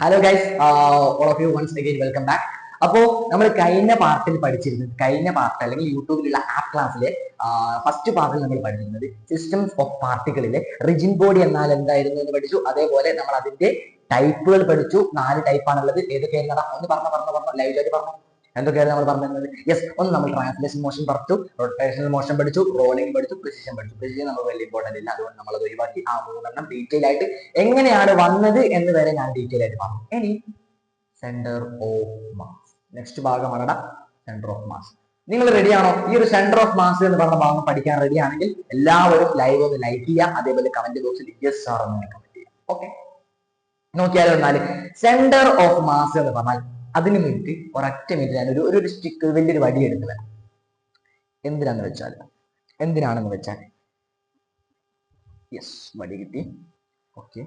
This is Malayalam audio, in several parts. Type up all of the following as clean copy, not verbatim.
Hello guys, all of you once again welcome back. അപ്പോ നമ്മൾ കഴിഞ്ഞ പാർട്ടിൽ പഠിച്ചിരുന്നത്, കഴിഞ്ഞ പാർട്ട് അല്ലെങ്കിൽ യൂട്യൂബിലുള്ള ആപ്പ് ക്ലാസ്സിലെ ഫസ്റ്റ് പാർട്ടിൽ നമ്മൾ പഠിച്ചിരുന്നത് സിസ്റ്റംസ് ഓഫ് പാർട്ടിക്കിളിലെ റിജിഡ് ബോഡി എന്നാൽ എന്തായിരുന്നു എന്ന് പഠിച്ചു. അതേപോലെ നമ്മൾ അതിന്റെ ടൈപ്പുകൾ പഠിച്ചു. 4 ടൈപ്പാണുള്ളത്. ഏതൊക്കെയായിരുന്നു? ഒന്ന് പറഞ്ഞു ലൈവ് ചാറ്റ് പറഞ്ഞു. എന്തൊക്കെയായിരുന്നു നമ്മൾ പറഞ്ഞിരുന്നത്? യെസ്, ഒന്ന് നമ്മൾ ട്രാൻസ്ലേഷൻ മോഷൻ പഠിച്ചു, റൊട്ടേഷണൽ മോഷൻ പഠിച്ചു, റോളിംഗ് പഠിച്ചു, പ്രിസിഷൻ പഠിച്ചു. പ്രിസിഷൻ നമ്മൾ വലിയ ഇമ്പോർട്ടന്റ് ഇല്ല, അതുകൊണ്ട് നമ്മൾ അത് ഒഴിവാക്കി. ആ 3 ഡീറ്റെയിൽ ആയിട്ട് എങ്ങനെയാണ് വന്നത് എന്ന് വരെ ഞാൻ ഡീറ്റെയിൽ ആയിട്ട് പറഞ്ഞു. ഇനി സെന്റർ ഓഫ് മാസ്, നെക്സ്റ്റ് ഭാഗമാണ് സെന്റർ ഓഫ് മാസ്. നിങ്ങൾ റെഡിയാണോ? ഈ ഒരു സെന്റർ ഓഫ് മാസ് എന്ന് പറഞ്ഞ ഭാഗം പഠിക്കാൻ റെഡി ആണെങ്കിൽ എല്ലാവരും ലൈവ് ഒന്ന് ലൈക്ക് ചെയ്യുക. അതേപോലെ കമന്റ് ബോക്സിൽ യെസ് സാർ എന്ന് കമന്റ് ചെയ്യുക. ഓക്കെ, നോക്കിയാലോ? എന്നാല് സെന്റർ ഓഫ് മാസ് എന്ന് പറഞ്ഞാൽ അതിന് വേണ്ടി ഒരൊറ്റ മിനിറ്റ് ഞാൻ ഒരു സ്റ്റിക്ക് വലിയൊരു വടി എടുത്ത് വരാം. എന്തിനാണെന്ന് വെച്ചാൽ യെസ്, വടി കിട്ടി. ഓക്കെ,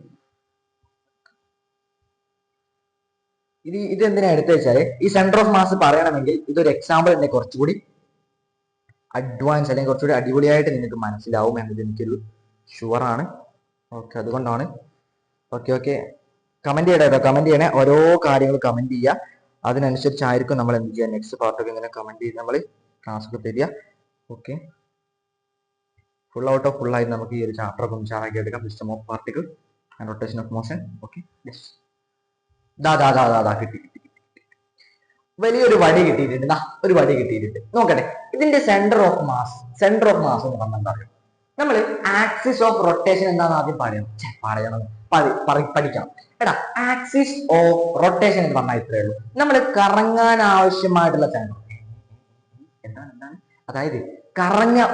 ഇത് എന്തിനാ എടുത്തു വെച്ചാല് ഈ സെന്റർ ഓഫ് മാസ് പറയണമെങ്കിൽ ഇതൊരു എക്സാമ്പിൾ തന്നെ കുറച്ചുകൂടി അഡ്വാൻസ് അല്ലെങ്കിൽ കുറച്ചുകൂടി അടിപൊളിയായിട്ട് നിങ്ങൾക്ക് മനസ്സിലാവും എന്നത് എനിക്കൊരു ഷുവറാണ്. ഓക്കെ, അതുകൊണ്ടാണ്. ഓക്കെ, കമന്റ് ചെയ്യണേ. ഓരോ കാര്യങ്ങൾ കമന്റ് ചെയ്യുക. അതിനനുസരിച്ചായിരിക്കും നമ്മൾ എന്ത് ചെയ്യുക, നെക്സ്റ്റ് പാർട്ടൊക്കെ ഇങ്ങനെ കമന്റ് ചെയ്ത് നമ്മൾ ക്ലാസ് ഒക്കെ തരിക. Okay, full out of full ആയിട്ട് നമുക്ക് ഈ ഒരു ചാപ്റ്റർ ഒക്കെ ഉഷാറാക്കി എടുക്കാം. System of particle and rotation of motion. Okay, yes, കിട്ടി. വലിയൊരു വടി കിട്ടിയിട്ടുണ്ട്. ഒരു വടി കിട്ടിയിട്ടുണ്ട്. നോക്കട്ടെ, ഇതിന്റെ സെന്റർ ഓഫ് മാസ് എന്ന് പറഞ്ഞാൽ എന്താ പറയുക? നമ്മൾ ആക്സിസ് ഓഫ് റൊട്ടേഷൻ എന്താണെന്ന് ആദ്യം പഠിക്കണം. എടാ, ആക്സിസ് ഓഫ് റൊട്ടേഷൻ എന്ന് പറഞ്ഞാൽ ഇത്രയേ ഉള്ളൂ. നമ്മൾ കറങ്ങാൻ ആവശ്യമായിട്ടുള്ള സെന്റർ എന്താണ്? അതായത്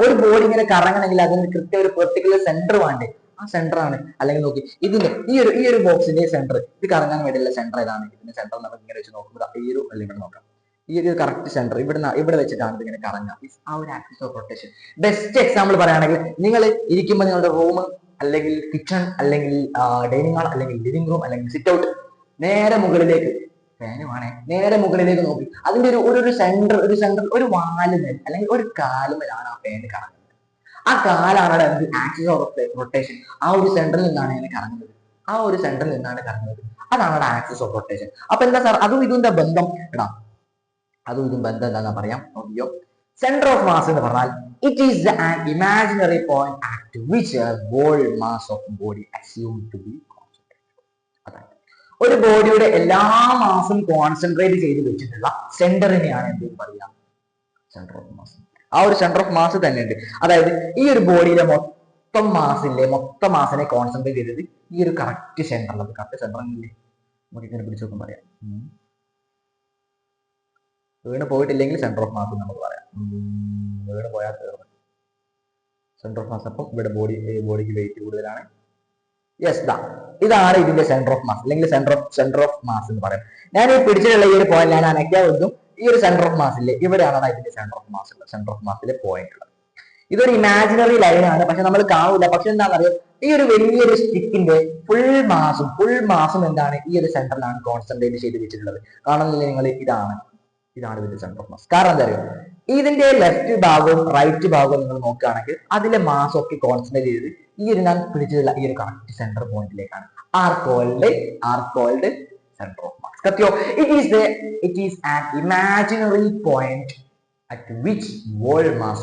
ഒരു ബോഡി ഇങ്ങനെ കറങ്ങണമെങ്കിൽ അതിന് കൃത്യം ഒരു പെർട്ടിക്കുലർ സെന്റർ വേണ്ടേ? ആ സെന്റർ ആണ്. അല്ലെങ്കിൽ നോക്കി, ഇതിന്റെ ഈ ഒരു ബോക്സിന്റെ സെന്റർ, ഇത് കറങ്ങാൻ വേണ്ടിയുള്ള സെന്റർ ഏതാണ്? ഇതിന്റെ സെന്റർ നമുക്ക് ഇങ്ങനെ വെച്ച് നോക്കുമ്പോൾ ഈ ഒരു അല്ലെങ്കിൽ നോക്കാം, ഈ ഒരു കറക്റ്റ് സെന്റർ ഇവിടെ വെച്ചിട്ടാണ് ഇത് ഇങ്ങനെ കറങ്ങുക. ആ ഒരു axis of rotation. Best example പറയുകയാണെങ്കിൽ, നിങ്ങൾ ഇരിക്കുമ്പോൾ നിങ്ങളുടെ റൂം അല്ലെങ്കിൽ കിച്ചൺ അല്ലെങ്കിൽ ഡൈനിങ് ഹാൾ അല്ലെങ്കിൽ ലിവിംഗ് റൂം അല്ലെങ്കിൽ സിറ്റ് ഔട്ട്, നേരെ മുകളിലേക്ക് നേരെ മുകളിലേക്ക് നോക്കി, അതിന്റെ ഒരു സെന്റർ ഒരു വാലുമേൽ അല്ലെങ്കിൽ ഒരു കാലുമേലാണ് ആ ഫാന് കറങ്ങുന്നത്. ആ കാലാണ് ആക്സിസ് ഓഫ് റൊട്ടേഷൻ. ആ ഒരു സെന്ററിൽ നിന്നാണ് ഇങ്ങനെ കറങ്ങുന്നത്. അതാണ് ആക്സിസ് ഓഫ് റൊട്ടേഷൻ. അപ്പൊ എന്താ സാർ, അതും ഇതിന്റെ ബന്ധം എന്താണെന്ന് പറയാം. നോക്കിയോ, സെന്റർ ഓഫ് മാസ് എന്ന് പറഞ്ഞാൽ it is an imaginary point at which whole mass of body assumed to be concentrated. അതായത് ഒരു ബോഡിയുടെ എല്ലാ മാസും കോൺസെൻട്രേറ്റ് ചെയ്ത് വെച്ചിട്ടുള്ള സെന്ററിനെയാണ് എന്ത് പറയാം? Centre of mass. ആ ഒരു സെന്റർ ഓഫ് മാസ് തന്നെ ഉണ്ട്. അതായത് ഈ ഒരു ബോഡിയിലെ മൊത്തം മാസിനെ കോൺസെൻട്രേറ്റ് ചെയ്തത് ഈ ഒരു കറക്റ്റ് സെന്ററിൽ. കറക്റ്റ് സെന്ററില്ലേ? നമുക്ക് ഇങ്ങനെ പിടിച്ചു നോക്കാൻ പറയാം. വീണ് പോയിട്ടില്ലെങ്കിൽ സെന്റർ ഓഫ് മാസ് നമുക്ക് പറയാം. വീണ് പോയാൽ സെന്റർ ഓഫ് മാസ്. അപ്പം ഇവിടെ ബോഡിക്ക് വെയിറ്റ് കൂടുതലാണ്. യെസ്, ഇതാണ് ഇതിന്റെ സെന്റർ ഓഫ് മാസ് അല്ലെങ്കിൽ സെന്റർ ഓഫ് മാസ് എന്ന് പറയാം. ഞാൻ ഈ പിടിച്ചിട്ടുള്ള ഈ ഒരു പോയിന്റ് ഞാൻ അനക്കാവുന്നതും ഈ ഒരു സെന്റർ ഓഫ് മാസ് ഇല്ലേ, ഇവിടെയാണ് ഇതിന്റെ സെന്റർ ഓഫ് മാസിലെ പോയിന്റ് ഉള്ളത്. ഇതൊരു ഇമാജിനറി ലൈനാണ്, പക്ഷെ നമ്മൾ കാണൂല. പക്ഷെ എന്താണെന്നറിയോ, ഈ ഒരു വലിയൊരു സ്റ്റിക്കിന്റെ ഫുൾ മാസും എന്താണ്? ഈ ഒരു സെന്ററിലാണ് കോൺസെൻട്രേറ്റ് ചെയ്ത് വെച്ചിട്ടുള്ളത്. കാണുന്നില്ലേ നിങ്ങൾ? ഇതാണ് ഇതിന്റെ സെന്റർ ഓഫ് മാസ്. കാരണം എന്താ അറിയോ, ഇതിന്റെ ലെഫ്റ്റ് ഭാഗവും റൈറ്റ് ഭാഗവും നിങ്ങൾ നോക്കുകയാണെങ്കിൽ അതിലെ മാസ് ഒക്കെ കോൺസെൻട്രേറ്റ് ചെയ്ത് ഈ ഒരു ഞാൻ പിടിച്ചിട്ടുള്ള ഈ ഒരു കറക്റ്റ് സെന്റർ പോയിന്റിലേക്കാണ്. Are called centre of mass. കത്തിയോ? It is an imaginary point at which whole mass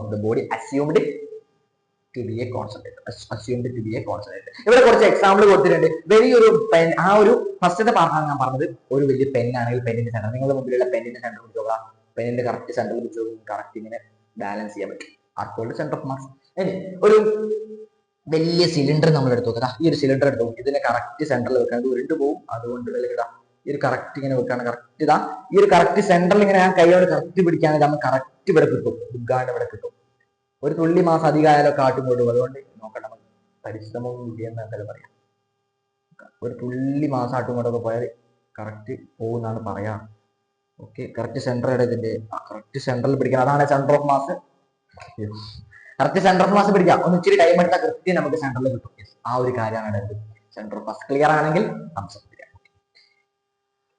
of the body assumed to be a concentrated. ഇവിടെ കുറച്ച് എക്സാമ്പിൾ കൊടുത്തിട്ടുണ്ട്. വലിയൊരു പെൻ, ആ ഒരു ഫസ്റ്റത്തെ പാർട്ടാണ് ഞാൻ പറഞ്ഞത്. ഒരു വലിയ പെൻ ആണെങ്കിൽ പെന്നിന്റെ സെന്റർ, നിങ്ങളുടെ മുമ്പിലുള്ള പെന്നിന്റെ സെന്റർ പിടിച്ചോളാം. പെന്നിന്റെ കറക്റ്റ് സെന്ററിൽ പിടിച്ചോ, കറക്റ്റ് ഇങ്ങനെ ബാലൻസ് ചെയ്യാൻ പറ്റും. ആർക്കോൾഡ് സെന്റർ ഓഫ് മാസ്. ഇനി ഒരു വലിയ സിലിണ്ടർ നമ്മൾ എടുത്തു നോക്കുക. ഈ ഒരു സിലിണ്ടർ എടുത്തു, ഇതിനെ കറക്റ്റ് സെന്ററിൽ വെക്കാൻ ഉരുണ്ട് പോകും. അതുകൊണ്ട് ഈ ഒരു കറക്റ്റ് ഇങ്ങനെ വെക്കാണ്. കറക്റ്റ് ഈ ഒരു കറക്റ്റ് സെന്ററിൽ ഇങ്ങനെ ഞാൻ കൈയോട് കറക്റ്റ് പിടിക്കുകയാണെങ്കിൽ നമ്മൾ കറക്റ്റ് ഇവിടെ കിട്ടും. ഇവിടെ കിട്ടും. ഒരു തുള്ളി മാസം അധികമായാലോ കാട്ടുകൊള്ളും. അതുകൊണ്ട് നോക്കണം, പരിശ്രമവും വിജയെന്നൊക്കെ പറയാം. ഒരു തുള്ളി മാസം ആട്ടുകൊണ്ടൊക്കെ പോയാൽ കറക്റ്റ് പോകുന്നാണ് പറയാ. ഓക്കെ, കറക്റ്റ് സെന്റർ ഇതിന്റെ കറക്റ്റ് സെന്ററിൽ പിടിക്കണം. അതാണ് centre of mass. Correct centre of mass പിടിക്കാം. ഒന്ന് ഇച്ചിരി ടൈം എടുത്താൽ കൃത്യം നമുക്ക് സെന്ററിൽ കിട്ടും. ആ ഒരു കാര്യമാണ് സെന്റർ ഓഫ് മാസ്. ക്ലിയർ ആണെങ്കിൽ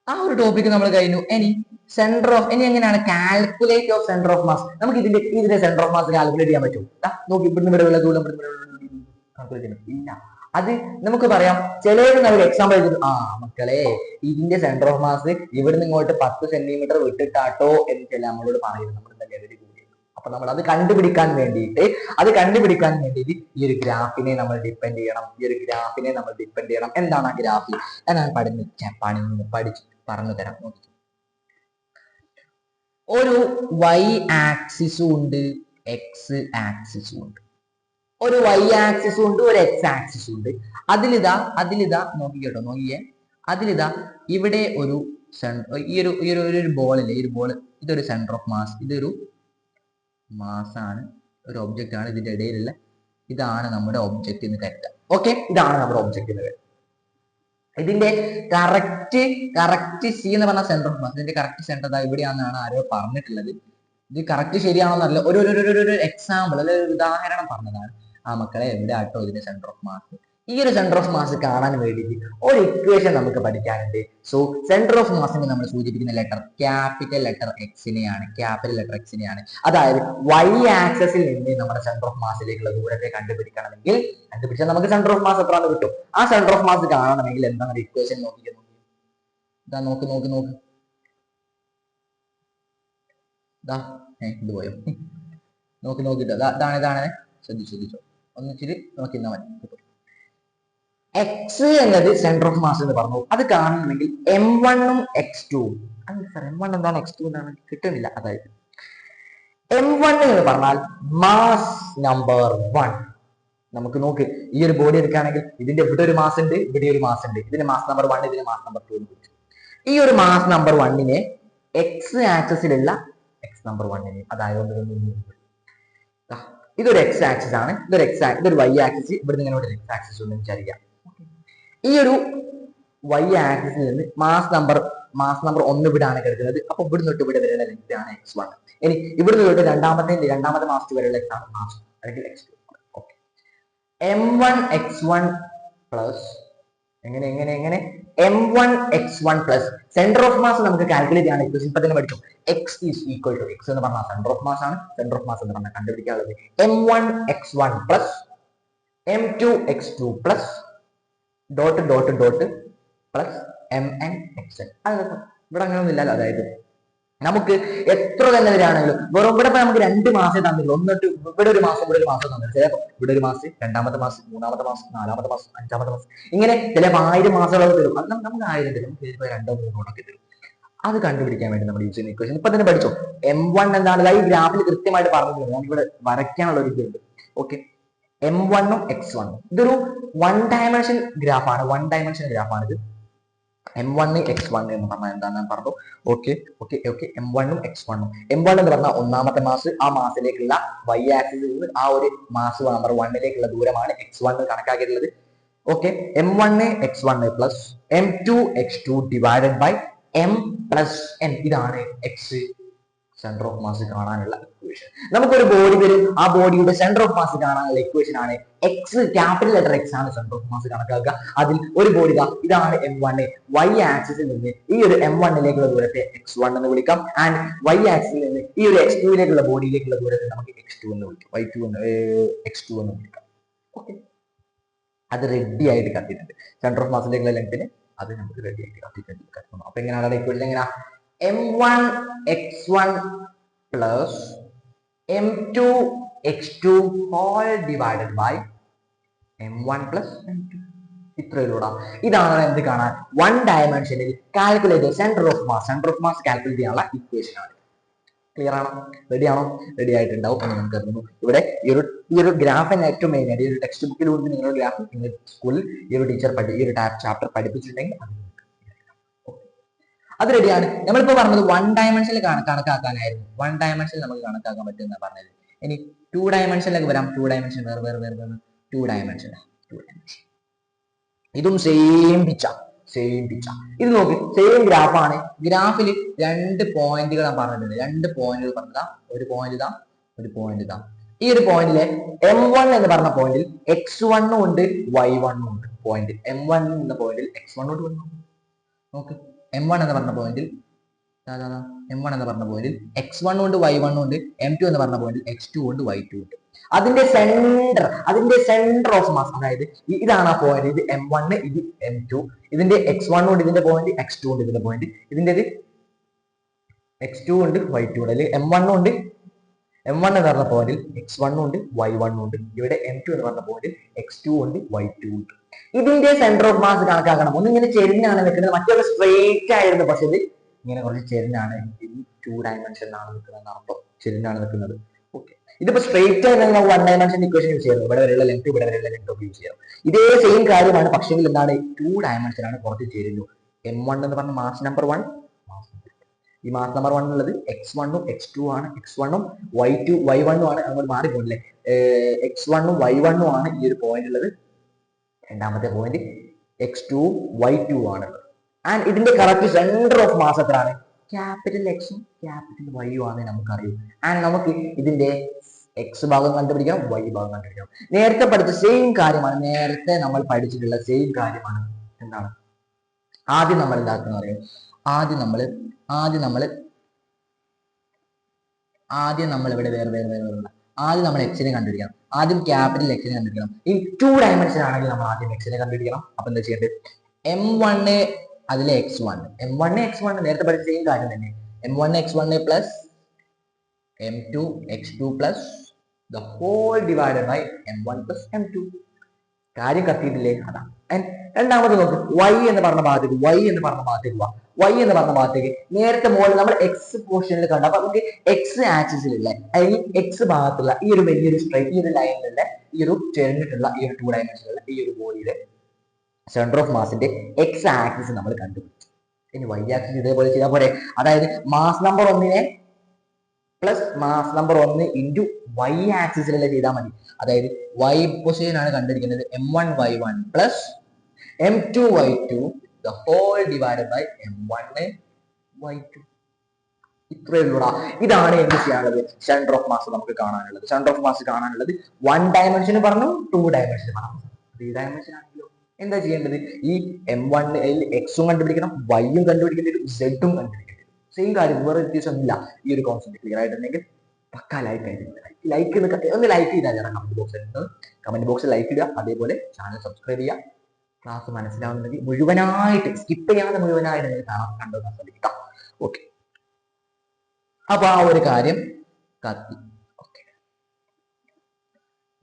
ആ ഒരു ടോപ്പിക് നമ്മൾ കഴിഞ്ഞു. ഇനി എങ്ങനെയാണ് calculate of centre of mass? നമുക്ക് ഇതിന്റെ സെന്റർ ഓഫ് മാസ് കാൽക്കുലേറ്റ് ചെയ്യാൻ പറ്റും. നോക്കി, ഇവിടുന്ന് ഇവിടെ ഉള്ള ദൂരം കാൽക്കുലേറ്റ് ചെയ്യാൻ ഇല്ല. അത് നമുക്ക് പറയാം. ചിലര് നമ്മൾ എക്സാമ്പിൾ എഴുതും, മക്കളെ ഇതിന്റെ സെന്റർ ഓഫ് മാസ് ഇവിടുന്ന് ഇങ്ങോട്ട് 10 സെന്റിമീറ്റർ വിട്ടിട്ടാട്ടോ എന്ന് നമ്മളോട് പറയുന്നത്. നമ്മൾ അപ്പൊ നമ്മൾ അത് കണ്ടുപിടിക്കാൻ വേണ്ടിയിട്ട് ഈ ഒരു ഗ്രാഫിനെ നമ്മൾ ഡിപ്പെൻഡ് ചെയ്യണം. എന്താണ് ആ ഗ്രാഫ്? ഞാൻ പഠിച്ചു പറഞ്ഞു തരാം. ഒരു y ആക്സിസും ഉണ്ട്, എക്സ് ആക്സിസും ഉണ്ട്. ഒരു y ആക്സിസും ഉണ്ട്, ഒരു x ആക്സിസും ഉണ്ട്. അതിലിതാ നോക്കിയേ. അതിലിതാ ഇവിടെ ഒരു ഈ ഒരു ബോളില്ലേ, ഈ ഒരു ബോൾ, ഇതൊരു സെന്റർ ഓഫ് മാസ്, ഇതൊരു മാസാണ്, ഒരു ഒബ്ജക്റ്റ് ആണ്. ഇതിന്റെ ഇടയിലുള്ള ഇതാണ് നമ്മുടെ ഒബ്ജക്റ്റ് എന്ന് കരുതാം. ഓക്കെ, ഇതാണ് നമ്മുടെ ഒബ്ജക്റ്റ് എന്ന് കരുതാം. ഇതിന്റെ കറക്റ്റ് സി എന്ന് പറഞ്ഞ സെന്റർ ഓഫ് മാസ്, ഇതിന്റെ കറക്റ്റ് സെന്റർ ഇവിടെയാണെന്നാണ് ആരോ പറഞ്ഞിട്ടുള്ളത്. ഇത് കറക്റ്റ് ശരിയാണെന്നല്ല, ഒരു എക്സാമ്പിൾ അല്ലെ ഒരു ഉദാഹരണം പറഞ്ഞതാണ്. മക്കളെ എവിടെ ആട്ടോ ഇതിന്റെ സെന്റർ ഓഫ് മാസ്. ഈ ഒരു സെന്റർ ഓഫ് മാസ് കാണാൻ വേണ്ടിയിട്ട് ഒരു ഇക്വേഷൻ നമുക്ക് പഠിക്കാനുണ്ട്. സോ സെന്റർ ഓഫ് മാസിനെ നമ്മൾ സൂചിപ്പിക്കുന്ന ലെറ്റർ ക്യാപിറ്റൽ ലെറ്റർ എക്സിനെയാണ്. അതായത് y ആക്സിസിൽ നിന്ന് നമ്മുടെ സെന്റർ ഓഫ് മാസിലേക്കുള്ള ദൂരത്തെ കണ്ടുപിടിച്ചാൽ നമുക്ക് സെന്റർ ഓഫ് മാസ് എത്രയാണെന്ന് കിട്ടും. ആ സെന്റർ ഓഫ് മാസ് കാണണമെങ്കിൽ എന്താണ് ഇക്വേഷൻ? നോക്ക് ഇത് പോയോ? നോക്കിട്ടോ, ഇതാണ്. ശ്രദ്ധിച്ചോ, ഒന്നിച്ചിട്ട് നോക്കിന്നാ മതി. എക്സ് എന്നത് സെന്റർ ഓഫ് മാസ് എന്ന് പറഞ്ഞു. അത് കാണണമെങ്കിൽ m1ഉം x2ഉം, m1 എന്താണ് x2 എന്താണ് കിട്ടുന്നില്ല. അതായത് m1 എന്ന് പറഞ്ഞാൽ മാസ് നമ്പർ 1. നമുക്ക് നോക്ക്, ഈ ഒരു ബോഡി എടുക്കുകയാണെങ്കിൽ ഇതിന്റെ ഇവിടെ ഒരു മാസ് ഉണ്ട്, ഇവിടെ ഒരു മാസ് ഉണ്ട്. ഇതിന് മാസ് നമ്പർ 1, ഇതിന് മാസ് നമ്പർ 2. ഈ ഒരു മാസ് നമ്പർ 1നെ എക്സ് ആക്സിസിലുള്ള എക്സ് നമ്പർ 1നെ, അതായത് ഇതൊരു എക്സ് ആക്സിസ് ആണ്, ഇതൊരു y ആക്സിസ്, ഇവിടെ ഇങ്ങനെ ഒരു എക്സ് ആക്സിസ് ഉണ്ടെന്ന് വിചാരിക്കാം. ഈ ഒരു y ആക്സിസിൽ നിന്ന് മാസ് നമ്പർ 1 ഇവിടെയാണ് കിടക്കുന്നത്. അപ്പൊ ഇവിടെ തൊട്ട് ഇവിടെ വരെയുള്ള ലെങ്ത് ആണ് x1. ഇനി ഇവിടുന്ന് തൊട്ട് രണ്ടാമത്തെ മാസ് വരെയുള്ള x ആണ് മാസ്, അല്ലെങ്കിൽ x2. Okay, m1 x1 plus എങ്ങനെ m1 x1 plus centre of mass നമുക്ക് കാൽക്കുലേറ്റ് ചെയ്യാൻ ഇക്വേഷൻ ഇപ്പൊ തന്നെ പഠിച്ചു. x is equal to x എന്ന് പറഞ്ഞാൽ സെന്റർ ഓഫ് മാസ് ആണ്. സെന്റർ ഓഫ് മാസ് എന്ന് പറഞ്ഞാൽ കണ്ടുപിടിക്കാനുള്ളത് m1 x1 plus m2 x2 plus dot plus mn xn. അത് ഇവിടെ അങ്ങനെയൊന്നും ഇല്ലല്ലോ. അതായത് നമുക്ക് എത്ര തന്നെ വരികയാണെങ്കിലും വെറും ഇവിടെ നമുക്ക് 2 മാസം തന്നില്ല. ഒന്നിട്ട് ഇവിടെ ഒരു മാസം തന്നില്ല. ചിലപ്പോൾ ഇവിടെ ഒരു മാസം, രണ്ടാമത്തെ മാസം, മൂന്നാമത്തെ മാസം, നാലാമത്തെ മാസം, അഞ്ചാമത്തെ മാസം, ഇങ്ങനെ ചിലപ്പോൾ 1000 മാസങ്ങളൊക്കെ തരും. അത് നമുക്ക് 1000 തരും, നമുക്ക് 2 3 ഒക്കെ തരും. അത് കണ്ടുപിടിക്കാൻ വേണ്ടി നമ്മൾ യൂസ് ചെയ്യുന്ന ഇക്വേഷൻ ഇപ്പൊ തന്നെ പഠിച്ചോ. m1 എന്താണ്? ഈ ഗ്രാഫിൽ കൃത്യമായിട്ട് പറഞ്ഞിട്ടുണ്ട്. ഞാൻ ഇവിടെ വരയ്ക്കാനുള്ള ഒരു ഇതുണ്ട്. ഓക്കെ, m1ഉം x1ഉം ഇതൊരു 1 ഡയമെൻഷൻ ഗ്രാഫാണ്. ഇത് m1 x1 എന്ന് പറഞ്ഞാൽ എന്താണെന്ന് പറഞ്ഞു. ഓക്കെ, m1ഉം x1ഉം. m1 എന്ന് പറഞ്ഞാൽ ഒന്നാമത്തെ മാസ്, ആ മാസിലേക്കുള്ള y ആക്സിസിൽ നിന്ന് ആ ഒരു മാസ് നമ്പർ 1ലേക്കുള്ള ദൂരമാണ് x1 കണക്കാക്കിയിട്ടുള്ളത്. Okay, m1 x1 plus m2 x2 divided by m plus n. ഇതാണ് എക്സ് സെന്റർ ഓഫ് മാസ് കാണാനുള്ള ഇക്വേഷൻ. നമുക്കൊരു ബോഡി വരും, ആ ബോഡിയുടെ സെന്റർ ഓഫ് മാസ് കാണാനുള്ള ഇക്വേഷൻ ആണ് എക്സ്, ക്യാപിറ്റൽ ലെറ്റർ എക്സ് ആണ് സെന്റർ ഓഫ് മാസ് കണക്കാക്കുക. അതിൽ ഒരു ബോഡി ഇതാണ് m1. y ആക്സിസിൽ നിന്ന് ഈ ഒരു m1ലേക്കുള്ള ദൂരത്തെ x1 എന്ന് വിളിക്കാം. ആൻഡ് y ആക്സിസിൽ നിന്ന് ഈ ഒരു x2ലേക്കുള്ള ബോഡിയിലേക്കുള്ള ദൂരത്തെ നമുക്ക് x2 എന്ന് വിളിക്കാം, x2 എന്ന് വിളിക്കാം. ഓക്കെ, അത് റെഡി ആയിട്ട് കത്തിയിട്ടുണ്ട്. സെന്റർ ഓഫ് മാസിലേക്കുള്ള ലെങ്തിന് അത് നമുക്ക് റെഡി ആയിട്ട് കത്തിയിട്ടുണ്ട്. അപ്പൊ എങ്ങനെയാണ് ഇക്വേഷൻ? എങ്ങനെയാ? m1 x1 plus m2 x2 whole divided by m1 plus m2. ഇത്രയുള്ളൂടാ. ഇതാണ് എന്ത് കാണാൻ 1 ഡയമെൻഷനിൽ calculate centre of mass calculate ചെയ്യാനുള്ള ഇക്വേഷൻ ആണ്. ക്ലിയർ ആണോ? റെഡി ആയിട്ടുണ്ടാവും എന്ന് നമുക്ക് അറിയുന്നു. ഇവിടെ ഈ ഒരു ഗ്രാഫിന് ഏറ്റവും മെയിൻ ആയിട്ട് ഈ ഒരു ടെക്സ്റ്റ് ബുക്കിൽ കൊടുത്ത് നിങ്ങളുടെ ഗ്രാഫ് നിങ്ങൾ സ്കൂളിൽ ഈ ഒരു ടീച്ചർ ഈ ഒരു ചാപ്റ്റർ പഠിപ്പിച്ചിട്ടുണ്ടെങ്കിൽ അത് റെഡിയാണ്. നമ്മളിപ്പോ പറഞ്ഞത് 1 ഡയമെൻഷനിൽ കണക്കാക്കാനായിരുന്നു. 1 ഡയമെൻഷനിൽ നമുക്ക് കണക്കാക്കാൻ പറ്റുന്ന പറഞ്ഞത്. ഇനി 2 ഡയമെൻഷനിലേക്ക് വരാം. 2 ഡയമെൻഷൻ വേറെ 2 ഡയമെൻഷൻ. ഇതും സെയിം പിച്ച. ഇത് നോക്ക്, സെയിം ഗ്രാഫാണ്. ഗ്രാഫിൽ 2 പോയിന്റുകൾ ഞാൻ പറഞ്ഞിട്ടുണ്ട്. 2 പോയിന്റുകൾ പറഞ്ഞതാ. ഒരു പോയിന്റ് ഇതാ. ഈ ഒരു പോയിന്റിലെ m1 എന്ന് പറഞ്ഞ പോയിന്റിൽ x1 ഉണ്ട്, y1 ഉണ്ട്. പോയിന്റ് m1 എന്ന പോയിന്റിൽ x1 ഉണ്ട്. നോക്ക്, m1 എന്ന് പറഞ്ഞ പോയിന്റിൽ x1 ഉണ്ട്, y1 ഉണ്ട്, m2 എന്ന് പറഞ്ഞ പോയിന്റിൽ x2 ഉണ്ട്, y2 ഉണ്ട്. അതിന്റെ സെന്റർ ഓഫ് മാസ്, അതായത് ഇതാണ് ആ പോയിന്റ്, ഇത് M1, ഇത് M2, ഇതിന്റെ x1 ഉണ്ട്, ഇതിന്റെ പോയിന്റ് x2 ഉണ്ട്, ഇതിന്റെ പോയിന്റ്, ഇതിന്റെ x2 ഉണ്ട്, y2 ഉണ്ട്, അല്ലെങ്കിൽ M1 ഉണ്ട്, M1 എന്ന് പറഞ്ഞ പോയിന്റിൽ x1 ഉണ്ട്, y1 ഉണ്ട്, ഇവിടെ M2 എന്ന് പറഞ്ഞ പോയിന്റിൽ x2 ഉണ്ട്, y2 ഉണ്ട്. ഇതിന്റെ സെന്റർ ഓഫ് മാസ് കണക്കാക്കണം. ഒന്നിങ്ങനെ ചെരിഞ്ഞാണ് നിൽക്കുന്നത്, മറ്റൊരു സ്ട്രെയിറ്റ് ആയിരുന്നു, പക്ഷെ ഇത് ഇങ്ങനെ കുറച്ച് ചെരിഞ്ഞാണ്, 2 ഡയമെൻഷനിലാണ് നിൽക്കുന്നത് അർത്ഥം, ചെരിഞ്ഞാണ് നിൽക്കുന്നത്. ഓക്കെ, ഇതിപ്പോ സ്ട്രെയിറ്റ് ആയി നമ്മൾ 1 ഡയമെൻഷൻ ഇക്വേഷൻ യൂസ് ചെയ്യുന്നത്, ഇവിടെ വരെയുള്ള ലെങ്ത് ഇവിടെ വരെയുള്ള ലെങ്ത് ഒക്കെ യൂസ് ചെയ്യാം. ഇതേ സെയിം കാര്യമാണ്, പക്ഷേ എന്താണ് 2 ഡയമെൻഷൻ ആണ്, കുറച്ച് ചെരിഞ്ഞു. M1 എന്ന് പറഞ്ഞ മാസ് നമ്പർ 1, ഈ മാസ് നമ്പർ 1 ഉള്ളത് x1 ഉം x2 ആണ്, x1 ഉം y1 ഉം ആണ്, അങ്ങോട്ട് മാറിപ്പോയില്ലേ, x1 ഉം y1 ഉം ആണ് ഈ ഒരു പോയിന്റ് ഉള്ളത്. രണ്ടാമത്തെ പോയിന്റ് x2 y2 ആണ്. ആൻഡ് ഇതിന്റെ കറക്റ്റ് സെന്റർ ഓഫ് മാസ് എത്രയാണ്? ക്യാപിറ്റൽ എക്സും ക്യാപിറ്റൽ വൈയും ആണ് നമുക്കറിയും. ആൻഡ് നമുക്ക് ഇതിന്റെ എക്സ് ഭാഗം കണ്ടുപിടിക്കണം, വൈ ഭാഗം കണ്ടുപിടിക്കണം. നേരത്തെ പഠിച്ച സെയിം കാര്യമാണ്, നേരത്തെ നമ്മൾ പഠിച്ചിട്ടുള്ള സെയിം കാര്യമാണ്. എന്താണ് ആദ്യം നമ്മൾ എന്താക്കുന്ന അറിയാം? ആദ്യം നമ്മൾ ഇവിടെ വേറെ ആദ്യം നമ്മൾ എക്സിനെ കണ്ടുപിടിക്കണം. ആദ്യം ക്യാപിറ്റൽ എക്സിനെ കണ്ടുപിടിക്കണം. ഈ 2 ഡയമെൻഷൻ ആണെങ്കിൽ നമ്മൾ ആദ്യം എക്സിനെ കണ്ടുപിടിക്കണം. അപ്പൊ എന്താ ചെയ്യേണ്ടത്? M1 അതിലെ x1, M1 നേരത്തെ പഠിച്ച സെയിം കാര്യം തന്നെ. M1 x1 plus M2 x2 plus the whole divided by M1 plus M2. കാര്യം കത്തിയിട്ടില്ലേ? അതാണ്. രണ്ടാമത് നോക്ക്, y എന്ന് പറഞ്ഞ ഭാഗത്തേക്ക് നേരത്തെ മുകളിൽ നമ്മൾ എക്സ് പോർഷനിൽ കണ്ട, അപ്പൊ നമുക്ക് എക്സ് ആക്സിസിലുള്ള അല്ലെങ്കിൽ എക്സ് ഭാഗത്തുള്ള ഈ ഒരു വലിയൊരു സ്ട്രൈറ്റ്, ഈ ഒരു ലൈനിലുള്ള ഈ ഒരു ചേർന്നിട്ടുള്ള ഈ ഒരു 2 ഡയമെൻഷനിലുള്ള ഈ ഒരു ബോഡിയിലെ സെന്റർ ഓഫ് മാസിന്റെ എക്സ് ആക്സിസ് നമ്മൾ കണ്ടുപിടിച്ചു. ഇനി വൈ ആക്സിസ് ഇതേപോലെ ചെയ്താൽ പോരെ? അതായത് മാസ് നമ്പർ 1 പ്ലസ് മാസ് നമ്പർ 1 ഇൻറ്റു വൈ ആക്സിസിലുള്ള ചെയ്താൽ മതി. അതായത് വൈ പൊസിഷൻ ആണ് കണ്ടിരിക്കുന്നത്, M1 y1 plus M2 y2 the whole divided by M1 y2. ഇത്രയേ ഉള്ളൂടാ. ഇതാണ് എന്ത് ചെയ്യാനുള്ളത്? സെന്റർ ഓഫ് മാസ് നമുക്ക് കാണാനുള്ളത്. സെന്റർ ഓഫ് മാസ് കാണാനുള്ളത് 1 ഡയമെൻഷൻ പറഞ്ഞു, 2 ഡയമെൻഷൻ പറഞ്ഞു, 3 ഡയമെൻഷൻ ആണെങ്കിലോ എന്താ ചെയ്യേണ്ടത്? ഈ M1 എക്സും കണ്ടുപിടിക്കണം, വൈയും കണ്ടുപിടിക്കേണ്ടി വരും, സെഡും കണ്ടുപിടിക്കേണ്ടി വരും. സെയിം കാര്യം, വേറെ വ്യത്യാസമൊന്നുമില്ല. ഈ ഒരു കോൺസെപ്റ്റ് ക്ലിയർ ആയിട്ടുണ്ടെങ്കിൽ പക്ക ലൈക്ക് ആയിട്ട് ഒന്ന് ലൈക്ക് ചെയ്താൽ കമന്റ് ബോക്സിൽ ലൈക്ക് ഇടുക. അതേപോലെ ചാനൽ സബ്സ്ക്രൈബ് ചെയ്യുക. ക്ലാസ് മനസ്സിലാവുന്നെങ്കിൽ മുഴുവനായിട്ട് സ്കിപ്പ് ചെയ്യാതെ മുഴുവനായിട്ട് കണ്ടുവെക്കാൻ ശ്രമിക്കാം. ഓക്കെ, അപ്പൊ ആ ഒരു കാര്യം കത്തി. ഓക്കെ,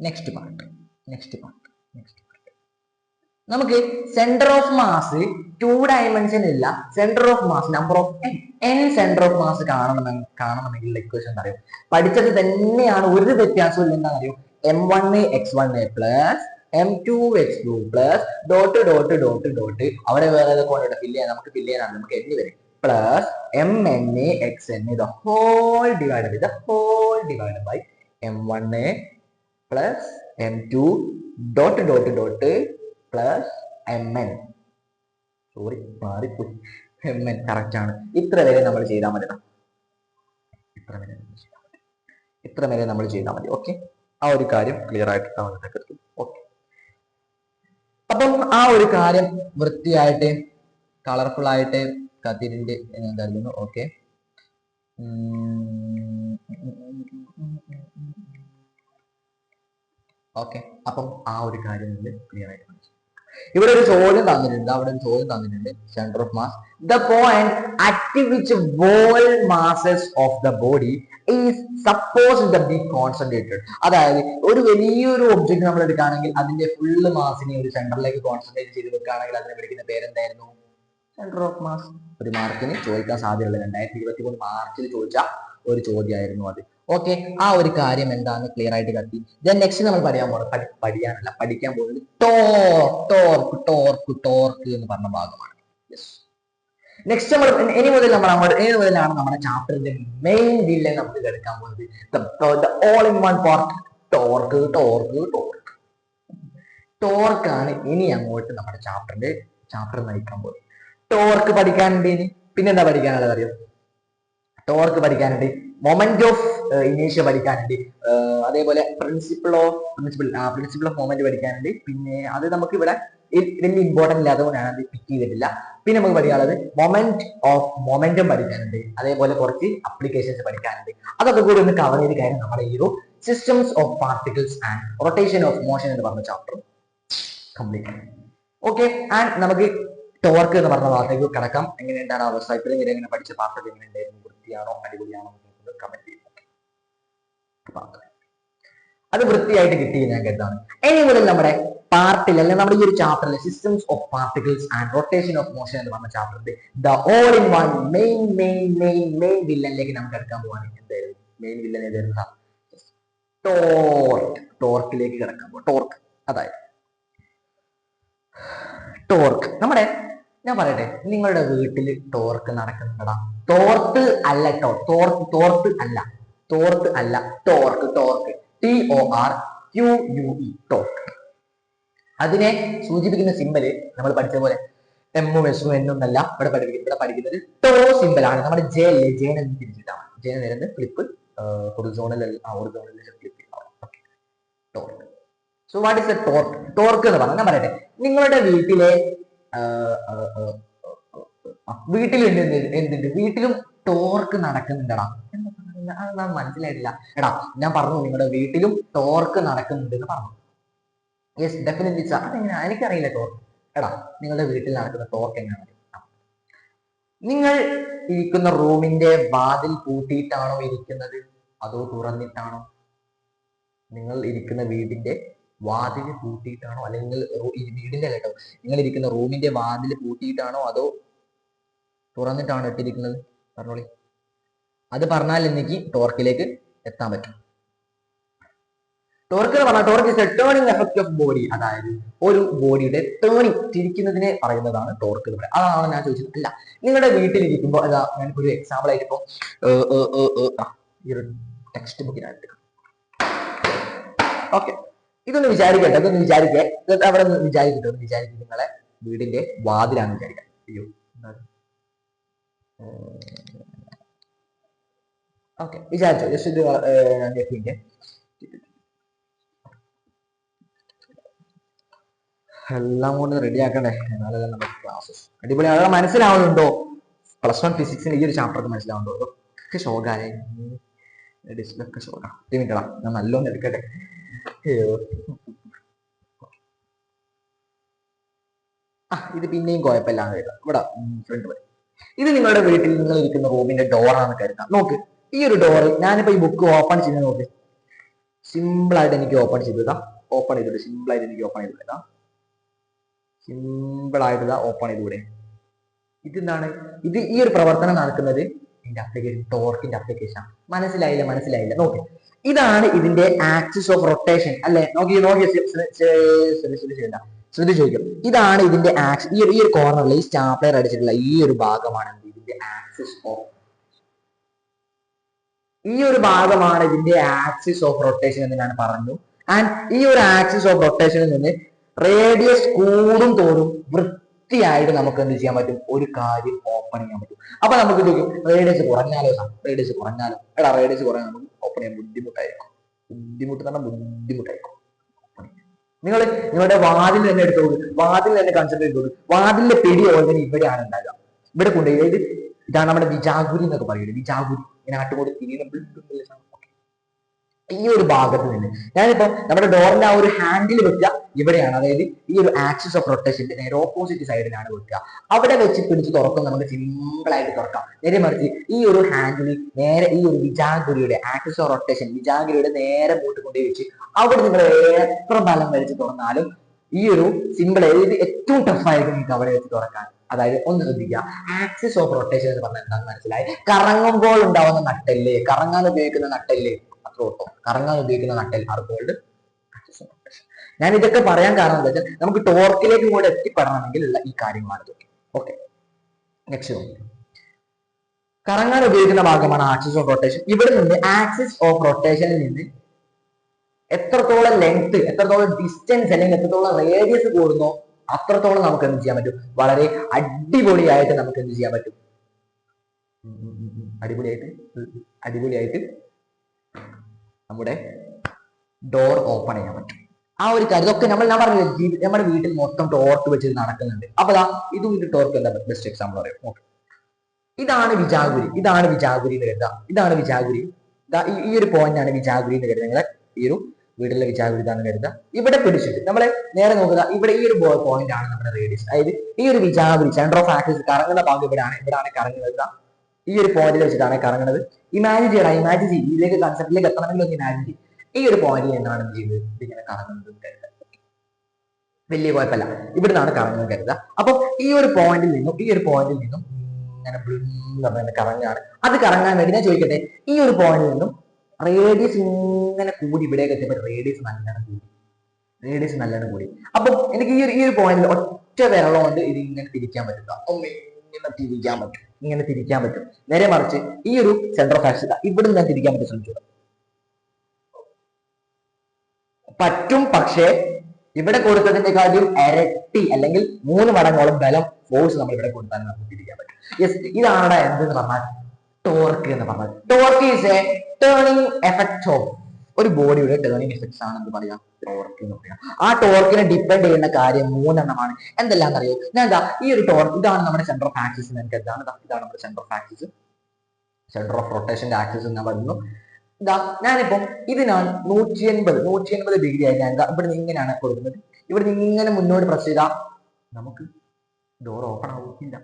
നെക്സ്റ്റ് പാർട്ട് നമുക്ക് സെന്റർ ഓഫ് മാസ് 2 ഡയമെൻഷൻ ഇല്ല, centre of mass number of n centre of mass കാണണമെങ്കിൽ ഇക്വേഷൻ അറിയും. പഠിച്ചത് തന്നെയാണ്, ഒരു വ്യത്യാസവും ഇല്ല. എന്താ അറിയും? M1 x1 plus M2 x2 plus dot അവിടെ വേറെ കൊണ്ടിട്ട് ഫില്ല് ചെയ്യാൻ നമുക്ക് n വരും, plus Mn xn the whole divided by M1 plus M2 dot plus Mn. Sorry, മാറിപ്പോയി. Mn കറക്റ്റ് ആണ്. ഇത്ര വരെ നമ്മൾ ചെയ്താൽ മതി. ഓക്കെ, ആ ഒരു കാര്യം ക്ലിയർ ആയിട്ട് കിട്ടും. ഓക്കെ, അപ്പം ആ ഒരു കാര്യം വൃത്തിയായിട്ട് കളർഫുൾ ആയിട്ട് കത്തിയിട്ടുണ്ട് എന്ന് കരുതുന്നു. ഓക്കെ, അപ്പം ആ ഒരു കാര്യം ക്ലിയർ ആയിട്ട് മനസ്സിലായി. ഇവിടെ ഒരു ചോദ്യം തന്നിട്ടുണ്ട്, centre of mass, the point at which all masses of the body is supposed to be concentrated. അതായത് ഒരു വലിയൊരു ഒബ്ജക്ട് നമ്മൾ എടുക്കുകയാണെങ്കിൽ അതിന്റെ ഫുള്ള് മാസിനെ ഒരു സെന്ററിലേക്ക് കോൺസെൻട്രേറ്റ് ചെയ്ത് വെക്കുകയാണെങ്കിൽ അതിനെ വിളിക്കുന്ന പേരെന്തായിരുന്നു? Centre of mass. ഒരു മാർക്കിന് ചോദിക്കാൻ സാധ്യതയുള്ള 2023 മാർച്ചിൽ ചോദിച്ച ഒരു ചോദ്യമായിരുന്നു അത്. ഓക്കെ, ആ ഒരു കാര്യം എന്താണെന്ന് ക്ലിയർ ആയിട്ട് കത്തി. ദെൻ നെക്സ്റ്റ് നമ്മൾ പഠിക്കാൻ പോകുന്നത് ടോർക്ക് എന്ന് പറഞ്ഞ ഭാഗമാണ്. നെക്സ്റ്റ് നമ്മൾ ഇനി മുതലാണ് നമ്മുടെ ചാപ്റ്ററിന്റെ മെയിൻ ഡീലിൽ നമുക്ക് എടുക്കാൻ പോകുന്നത്. ഓൾ ഇൻ വൺ പാർട്ട് ടോർക്കാണ് ഇനി അങ്ങോട്ട് നമ്മുടെ ചാപ്റ്റർ നയിക്കാൻ പോകുന്നത്. ടോർക്ക് പഠിക്കാനുണ്ട്. ഇനി പിന്നെന്താ പഠിക്കാനുള്ളത് അറിയോ? ടോർക്ക് പഠിക്കാനുണ്ട്, മൊമെന്റ് ഓഫ് ഇനേഷ്യ പഠിക്കാനുണ്ട്, അതേപോലെ പ്രിൻസിപ്പിൾ ഓഫ് മൊമെന്റ് പഠിക്കാനുണ്ട്. പിന്നെ അത് നമുക്ക് ഇവിടെ വലിയ ഇമ്പോർട്ടന്റ് ഇല്ല, അതുകൊണ്ടാണ് അത് പിക്ക് ചെയ്തിട്ടില്ല. പിന്നെ നമുക്ക് പഠിക്കാനുള്ളത് മൊമെന്റ് ഓഫ് മൊമെന്റം പഠിക്കാനുണ്ട്, അതേപോലെ കുറച്ച് അപ്ലിക്കേഷൻസ് പഠിക്കാനുണ്ട്. അതൊക്കെ കൂടി ഒന്ന് കവർ ചെയ്ത് കഴിഞ്ഞാൽ നമ്മുടെ ഈ ഒരു systems of particles and rotation of motion എന്ന് പറഞ്ഞ ചാപ്റ്റർ കംപ്ലീറ്റ് ആണ്. ഓക്കെ, ആൻഡ് നമുക്ക് ടോർക്ക് എന്ന് പറഞ്ഞ ഭാഗത്തേക്ക് കിടക്കാം. എങ്ങനെയുണ്ടാണ് അവസ്ഥ? ഇത്രയും നേരം എങ്ങനെ പഠിച്ച പാർട്ടൊക്കെ എങ്ങനെയുണ്ടായിരുന്നു? വൃത്തിയാണോ അടിപൊളിയാണോ എന്ന് കമന്റ് ചെയ്യുക. അത് വൃത്തിയായിട്ട് കിട്ടി ഞാൻ കരുതാണ്. ഇനി മുതൽ നമ്മുടെ പാർട്ടിൽ അല്ലെങ്കിൽ നമ്മുടെ ഈ ഒരു ചാപ്റ്ററിൽ systems of particles and rotation of motion എന്ന് പറഞ്ഞ ചാപ്റ്ററിന്റെ the all in one main വില്ലനിലേക്ക് നമുക്ക് എടുക്കാൻ പോവാണ്. എന്തായിരുന്നു മെയിൻ വില്ലൻ? ഏതായിരുന്നു? ടോർക്കിലേക്ക് കിടക്കാൻ പോവാം. ടോർക്ക്, അതായത് ടോർക്ക് നമ്മുടെ, ഞാൻ പറയട്ടെ, നിങ്ങളുടെ വീട്ടിൽ ടോർക്ക് നടക്കുന്നുണ്ടടാ? തോർത്ത് അല്ല കേട്ടോ, തോർത്ത് അല്ല ടോർക്ക് TORQUE ടോർക്ക്. അതിനെ സൂചിപ്പിക്കുന്ന സിമ്പല് നമ്മൾ പഠിച്ച പോലെ എമ്മും എസും എന്നും അല്ല ഇവിടെ പഠിക്കുന്നത് ടോ സിമ്പൽ ആണ്. നമ്മുടെ ജെ അല്ലേ, ജേനെ തിരിച്ചിട്ടാണ്. ജേനെ നേരെ flip horizontal flip torque. So what is A torque? Torque എന്ന് പറഞ്ഞാൽ ഞാൻ പറയട്ടെ, നിങ്ങളുടെ വീട്ടിലെ എന്തുണ്ട്? വീട്ടിലും ടോർക്ക് നടക്കുന്നുണ്ടടാ? അത് മനസ്സിലായിട്ടില്ല. എടാ ഞാൻ പറഞ്ഞു നിങ്ങളുടെ വീട്ടിലും ടോർക്ക് നടക്കുന്നുണ്ട് എന്ന് പറഞ്ഞു. Yes, definitely sir. അതെങ്ങനെയാ? എനിക്കറിയില്ല ടോർക്ക്. എടാ നിങ്ങളുടെ വീട്ടിൽ നടക്കുന്ന ടോർക്ക് എങ്ങനെയാണ്? നിങ്ങൾ ഇരിക്കുന്ന റൂമിന്റെ വാതിൽ പൂട്ടിയിട്ടാണോ ഇരിക്കുന്നത് അതോ തുറന്നിട്ടാണോ? നിങ്ങൾ ഇരിക്കുന്ന വീടിന്റെ വാതിൽ പൂട്ടിയിട്ടാണോ, അല്ലെങ്കിൽ വീടിന്റെ കേട്ടോ, നിങ്ങൾ ഇരിക്കുന്ന റൂമിന്റെ വാതിൽ പൂട്ടിയിട്ടാണോ അതോ തുറന്നിട്ടാണോ ഇട്ടിരിക്കുന്നത്? പറഞ്ഞോളി. അത് പറഞ്ഞാൽ എനിക്ക് ടോർക്കിലേക്ക് എത്താൻ പറ്റും. ടോർക്ക് എന്ന് പറഞ്ഞാൽ torque is A turning effect of body, അതായത് ഒരു ബോഡിയുടെ ടേണിംഗ്, തിരിക്കുന്നതിനെ പറയുന്നതാണ് ടോർക്ക് എന്ന് പറയുന്നത്. അതാണ് ഞാൻ ചോദിച്ചത്. അല്ല, നിങ്ങളുടെ വീട്ടിലിരിക്കുമ്പോൾ, അതാ ഞാൻ ഒരു എക്സാമ്പിൾ ആയിട്ട് ഇപ്പൊ ഈ ഒരു ടെക്സ്റ്റ് ബുക്കിനകത്ത് ഓക്കെ, ഇതൊന്ന് വിചാരിക്കട്ടെ, അവിടെ വിചാരിക്കട്ടെ, നിങ്ങളെ വീടിന്റെ വാതിലാണ് വിചാരിക്കാം. അയ്യോ, ഓക്കെ, വിചാരിച്ചോ. ജസ്റ്റ് ഇത് എല്ലാം കൊണ്ട് റെഡി ആക്കണ്ടേ, എന്നാലല്ലേ നമ്മുടെ ക്ലാസ്സസ് അടിപൊളി. അതൊക്കെ മനസ്സിലാവുന്നുണ്ടോ? +1 ഫിസിക്സിന് ഈ ഒരു ചാപ്റ്റർക്ക് മനസ്സിലാവുന്നുണ്ടോ? ഇതൊക്കെ ശോകാലേ, ഡിസ്പ്ലൊക്കെ ശോകാ. മിനിറ്റടാ, ഞാൻ നല്ലോണം എടുക്കട്ടെ. ഇത് പിന്നെയും കുഴപ്പമില്ലാന്ന് കരുതാം. ഇവിടെ ഫ്രണ്ട് വരും. ഇത് നിങ്ങളുടെ വീട്ടിൽ നിങ്ങൾ ഇരിക്കുന്ന റൂമിന്റെ ഡോറാണെന്ന് കരുതാം. നോക്ക്, ഈ ഒരു ഡോറ് ഞാനിപ്പോ ഈ ബുക്ക് ഓപ്പൺ ചെയ്ത് നോക്ക്, സിമ്പിൾ ആയിട്ട് എനിക്ക് ഓപ്പൺ ചെയ്തിടാം. ഓപ്പൺ ചെയ്തിട്ട് സിമ്പിൾ ആയിട്ട് എനിക്ക് ഓപ്പൺ ചെയ്തിടാം. സിമ്പിൾ ആയിട്ട് ഓപ്പൺ ചെയ്തൂടെ? ഇതെന്താണ്? ഇത് ഈ ഒരു പ്രവർത്തനം നടക്കുന്നത് ഇതിന്റെ അപ്ലിക്കേഷൻ, ടോർക്കിന്റെ അപ്ലിക്കേഷൻ. മനസ്സിലായില്ല. നോക്ക്, ഇതാണ് ഇതിന്റെ ആക്സിസ് ഓഫ് റൊട്ടേഷൻ അല്ലെ? ശ്രദ്ധിച്ചു ചോദിക്കും. ഇതാണ് ഇതിന്റെ ആക്സിസ്. ഈ ഒരു കോർണറിൽ ഈ സ്റ്റാപ്ലർ അടിച്ചിട്ടുള്ള ഈ ഒരു ഭാഗമാണ് ഇതിന്റെ ആക്സിസ് ഓഫ്, ഈ ഒരു ഭാഗമാണ് ഇതിന്റെ ആക്സിസ് ഓഫ് റൊട്ടേഷൻ എന്ന് ഞാൻ പറഞ്ഞു. ആൻഡ് ഈ ഒരു ആക്സിസ് ഓഫ് റൊട്ടേഷനിൽ നിന്ന് റേഡിയസ് കൂടും തോറും വൃത്തിയായിട്ട് നമുക്ക് എന്ത് ചെയ്യാൻ പറ്റും? ഒരു കാര്യം ഓപ്പൺ ചെയ്യാൻ പറ്റും. അപ്പൊ നമുക്ക് ചോദിക്കും, റേഡിയസ് കുറഞ്ഞാലോ? എടാ റേഡിയസ് കുറഞ്ഞാൽ നമുക്ക് ഓപ്പൺ ചെയ്യാൻ ബുദ്ധിമുട്ടായിരിക്കും. നിങ്ങളുടെ വാതിൽ തന്നെ എടുത്തോളൂ, വാതിൽ തന്നെ കൺസിഡർ ചെയ്തോളൂ. വാതിലിന്റെ പെടി ഓൾറെഡി ഇവിടെയാണ് ഉണ്ടാകുക. ഇവിടെ കൊണ്ടുപോയി ഇതാണ് നമ്മുടെ വിജാഗുരി എന്നൊക്കെ പറയുന്നത്. വിജാഗുരി ഇങ്ങനെ ആട്ടുകൊണ്ട് തിരിയുന്ന ഈ ഒരു ഭാഗത്ത് നിന്ന് ഞാനിപ്പോ നമ്മുടെ ഡോറിന്റെ ആ ഒരു ഹാൻഡിൽ വെക്കുക ഇവിടെയാണ്, അതായത് ഈ ഒരു ആക്സിസ് ഓഫ് റൊട്ടേഷന്റെ നേരെ ഓപ്പോസിറ്റ് സൈഡിലാണ് വെക്കുക. അവിടെ വെച്ച് പിടിച്ച് തുറക്കും നമുക്ക് സിമ്പിൾ ആയിട്ട് തുറക്കാം. നേരെ മറിച്ച് ഈ ഒരു ഹാൻഡിൽ നേരെ ഈ ഒരു വിജാഗുരിയുടെ ആക്സിസ് ഓഫ് റൊട്ടേഷൻ വിജാഗുരിയുടെ നേരെ മൂട്ടുകൊണ്ടേ വെച്ച് അവിടെ നിങ്ങൾ എത്ര ബലം വലിച്ച് തുറന്നാലും ഈ ഒരു സിമ്പിൾ ഇത് ഏറ്റവും ടഫായിരിക്കും നിങ്ങൾക്ക് അവിടെ വെച്ച് തുറക്കാൻ. അതായത് ഒന്ന് ശ്രദ്ധിക്കുക, ആക്സിസ് ഓഫ് റൊട്ടേഷൻ എന്ന് പറഞ്ഞാൽ എന്താണെന്ന് മനസ്സിലായി? കറങ്ങുമ്പോൾ ഉണ്ടാവുന്ന നട്ടല്, കറങ്ങാൻ ഉപയോഗിക്കുന്ന നട്ടല്, കറങ്ങാൻ ഉപയോഗിക്കുന്ന നട്ടൽ are called axis of rotation. ഞാൻ ഇതൊക്കെ പറയാൻ കാരണം എന്താ വെച്ചാൽ നമുക്ക് ടോർക്കിലേക്ക് കൂടെ എത്തിപ്പെടണമെങ്കിൽ ഉള്ള ഈ കാര്യമാണ് ഇതൊക്കെ. ഓക്കെ, നെക്സ്റ്റ് കറങ്ങാൻ ഉപയോഗിക്കുന്ന ഭാഗമാണ് ആക്സിസ് ഓഫ് റൊട്ടേഷൻ. ഇവിടെ നിന്ന് ആക്സിസ് ഓഫ് റൊട്ടേഷനിൽ നിന്ന് എത്രത്തോളം ലെങ്ത്, എത്രത്തോളം ഡിസ്റ്റൻസ് അല്ലെങ്കിൽ എത്രത്തോളം റേഡിയസ് കൂടുന്നോ അത്രത്തോളം നമുക്ക് എന്ത് ചെയ്യാൻ പറ്റും? വളരെ അടിപൊളിയായിട്ട് നമുക്ക് എന്ത് ചെയ്യാൻ പറ്റും? അടിപൊളിയായിട്ട് നമ്മുടെ ഡോർ ഓപ്പൺ ചെയ്യാൻ പറ്റും. ആ ഒരു കാര്യം ഇതൊക്കെ ഞാൻ പറഞ്ഞില്ല, നമ്മുടെ വീട്ടിൽ മൊത്തം ടോർക്ക് വെച്ച് നടക്കുന്നുണ്ട്. അപ്പൊ ഇതും ഇത് ടോർക്ക് എന്താ ബെസ്റ്റ് എക്സാമ്പിൾ പറയും. ഓക്കെ, ഇതാണ് വിജാഗുരി എന്ന് കരുതാം. ഇതാണ് വിജാഗുരി. ഈ ഒരു പോയിന്റ് ആണ് വിജാഗുരി എന്ന് കരുതുന്നത്. ഈ ഒരു വീട്ടിലെ വിചാരവിരുദ്ധാണ് കരുതുക. ഇവിടെ പിടിച്ചിട്ട് നമ്മളെ നേരെ നോക്കുക, ഇവിടെ ഈ ഒരു പോയിന്റ് ആണ് നമ്മുടെ റേഡിയസ്. അതായത് ഈ ഒരു വിചാരവിധി സെന്റർ ഓഫ് ആക്സിസ് കറങ്ങുന്ന ഭാഗം ഇവിടാണ് കറങ്ങുന്നത്. ഈ ഒരു പോയിന്റിൽ വെച്ചിട്ടാണ് കറങ്ങുന്നത്. ഇമാജിൻ ചെയ്യണം, ഇമാജിൻ ചെയ്യും, ഇതിലേക്ക് കൺസെപ്റ്റിലേക്ക് എത്തണമെങ്കിൽ ഒന്ന് ഇമാജിൻ ചെയ്യും. ഈ ഒരു പോയിന്റിൽ എന്താണ് ചെയ്യുന്നത്, ഇതിങ്ങനെ കറങ്ങുന്നത് കരുതുക. വലിയ കുഴപ്പമില്ല, ഇവിടുന്നാണ് കറങ്ങുന്നത് കരുതുക. അപ്പൊ ഈ ഒരു പോയിന്റിൽ നിന്നും ഇങ്ങനെ പറഞ്ഞ കറങ്ങാണ്. അത് കറങ്ങാൻ വേണ്ടി ഞാൻ ചോദിക്കട്ടെ, ഈ ഒരു പോയിന്റിൽ നിന്നും റേഡിയസ് ഇങ്ങനെ കൂടി ഇവിടേക്ക് എത്തിയപ്പോൾ റേഡിയസ് നല്ലോണം കൂടി. അപ്പൊ എനിക്ക് ഈ ഒരു പോയിന്റിൽ ഒറ്റ വിരളം കൊണ്ട് ഇത് ഇങ്ങനെ തിരിക്കാൻ പറ്റും, ഇങ്ങനെ തിരിക്കാൻ പറ്റും. നേരെ മറിച്ച് ഈ ഒരു സെന്റർ ഓഫ് ആക്സിസ് ഇവിടെ ഞാൻ തിരിക്കാൻ പറ്റും, ശ്രമിച്ചു പറ്റും. പക്ഷേ ഇവിടെ കൊടുത്തതിനെക്കാളും ഇരട്ടി അല്ലെങ്കിൽ 3 മടങ്ങോളം ബലം ഫോഴ്സ് നമ്മൾ ഇവിടെ കൊടുത്താൽ നമുക്ക് തിരിക്കാൻ പറ്റും. യെസ്, ഇതാണ് എന്തെന്ന് പറഞ്ഞാൽ ടോർക്ക് എന്ന് പറഞ്ഞാൽ. Torque is A turning effect of ഒരു ബോഡിയുടെ ടേണിംഗ് എഫക്ട്സ് ആണ് എന്ത് പറയാം, ടോർക്ക് എന്ന് പറയാം. ആ ടോർക്കിനെ ഡിപ്പെൻഡ് ചെയ്യുന്ന കാര്യം 3 എണ്ണമാണ്. എന്തെല്ലാം അറിയോ, ഞാൻ എന്താ ഈ ഒരു ടോർക്ക്, ഇതാണ് നമ്മുടെ സെന്റർ ഓഫ് ആക്സിസ്. എനിക്ക് ഇതാണ് നമ്മുടെ centre of axis, centre of റൊട്ടേഷന്റെ ആക്സിസ് എന്ന് പറയുന്നു. ഇതാ ഞാനിപ്പം ഇതിനാണ് 180 ഡിഗ്രി ആയി ഞാൻ ഇവിടെ നിന്ന് ഇങ്ങനെയാണ് കൊടുക്കുന്നത്. ഇവിടെ നിന്ന് ഇങ്ങനെ മുന്നോട്ട് പ്രസ് ചെയ്താൽ നമുക്ക് ഡോർ ഓപ്പൺ ആവില്ല.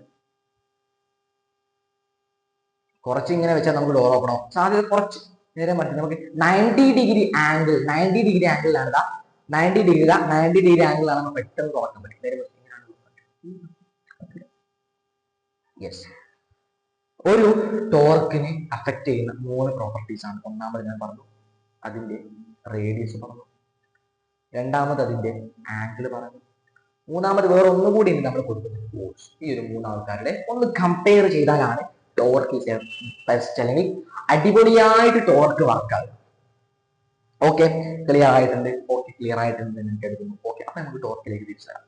കുറച്ച് ഇങ്ങനെ വെച്ചാൽ നമുക്ക് ഡോർ ഓപ്പൺ ആവും സാധ്യത കുറച്ച്. നേരെ മറിച്ച് നമുക്ക് 90 ഡിഗ്രി ആംഗിളിലാണ് 90 ഡിഗ്രി ആംഗിളാണ് നമുക്ക് പെട്ടെന്ന് തുറക്കാൻ പറ്റും. നേരെ യെസ്, ഒരു ടോർക്കിനെ അഫക്ട് ചെയ്യുന്ന 3 പ്രോപ്പർട്ടീസ് ആണ്. ഒന്നാമത് ഞാൻ പറഞ്ഞു, അതിന്റെ റേഡിയസ് പറഞ്ഞു. രണ്ടാമത് അതിന്റെ ആംഗിൾ പറഞ്ഞു. മൂന്നാമത് വേറെ ഒന്നുകൂടി നമ്മൾ കൊടുക്കുന്നത് ഫോഴ്സ്. ഈ ഒരു 3 ആൾക്കാരുടെ ഒന്ന് കമ്പയർ ചെയ്താലാണ് ടോർക്ക് ബെസ്റ്റ്, അല്ലെങ്കിൽ അടിപൊളിയായിട്ട് ടോർക്ക് വർക്കാകും. ഓക്കെ, ക്ലിയർ ആയിട്ടുണ്ട് എനിക്ക് എടുക്കുന്നു. ഓക്കെ, അപ്പൊ നമുക്ക് ടോർക്കിലേക്ക് തിരിച്ചു വരാം.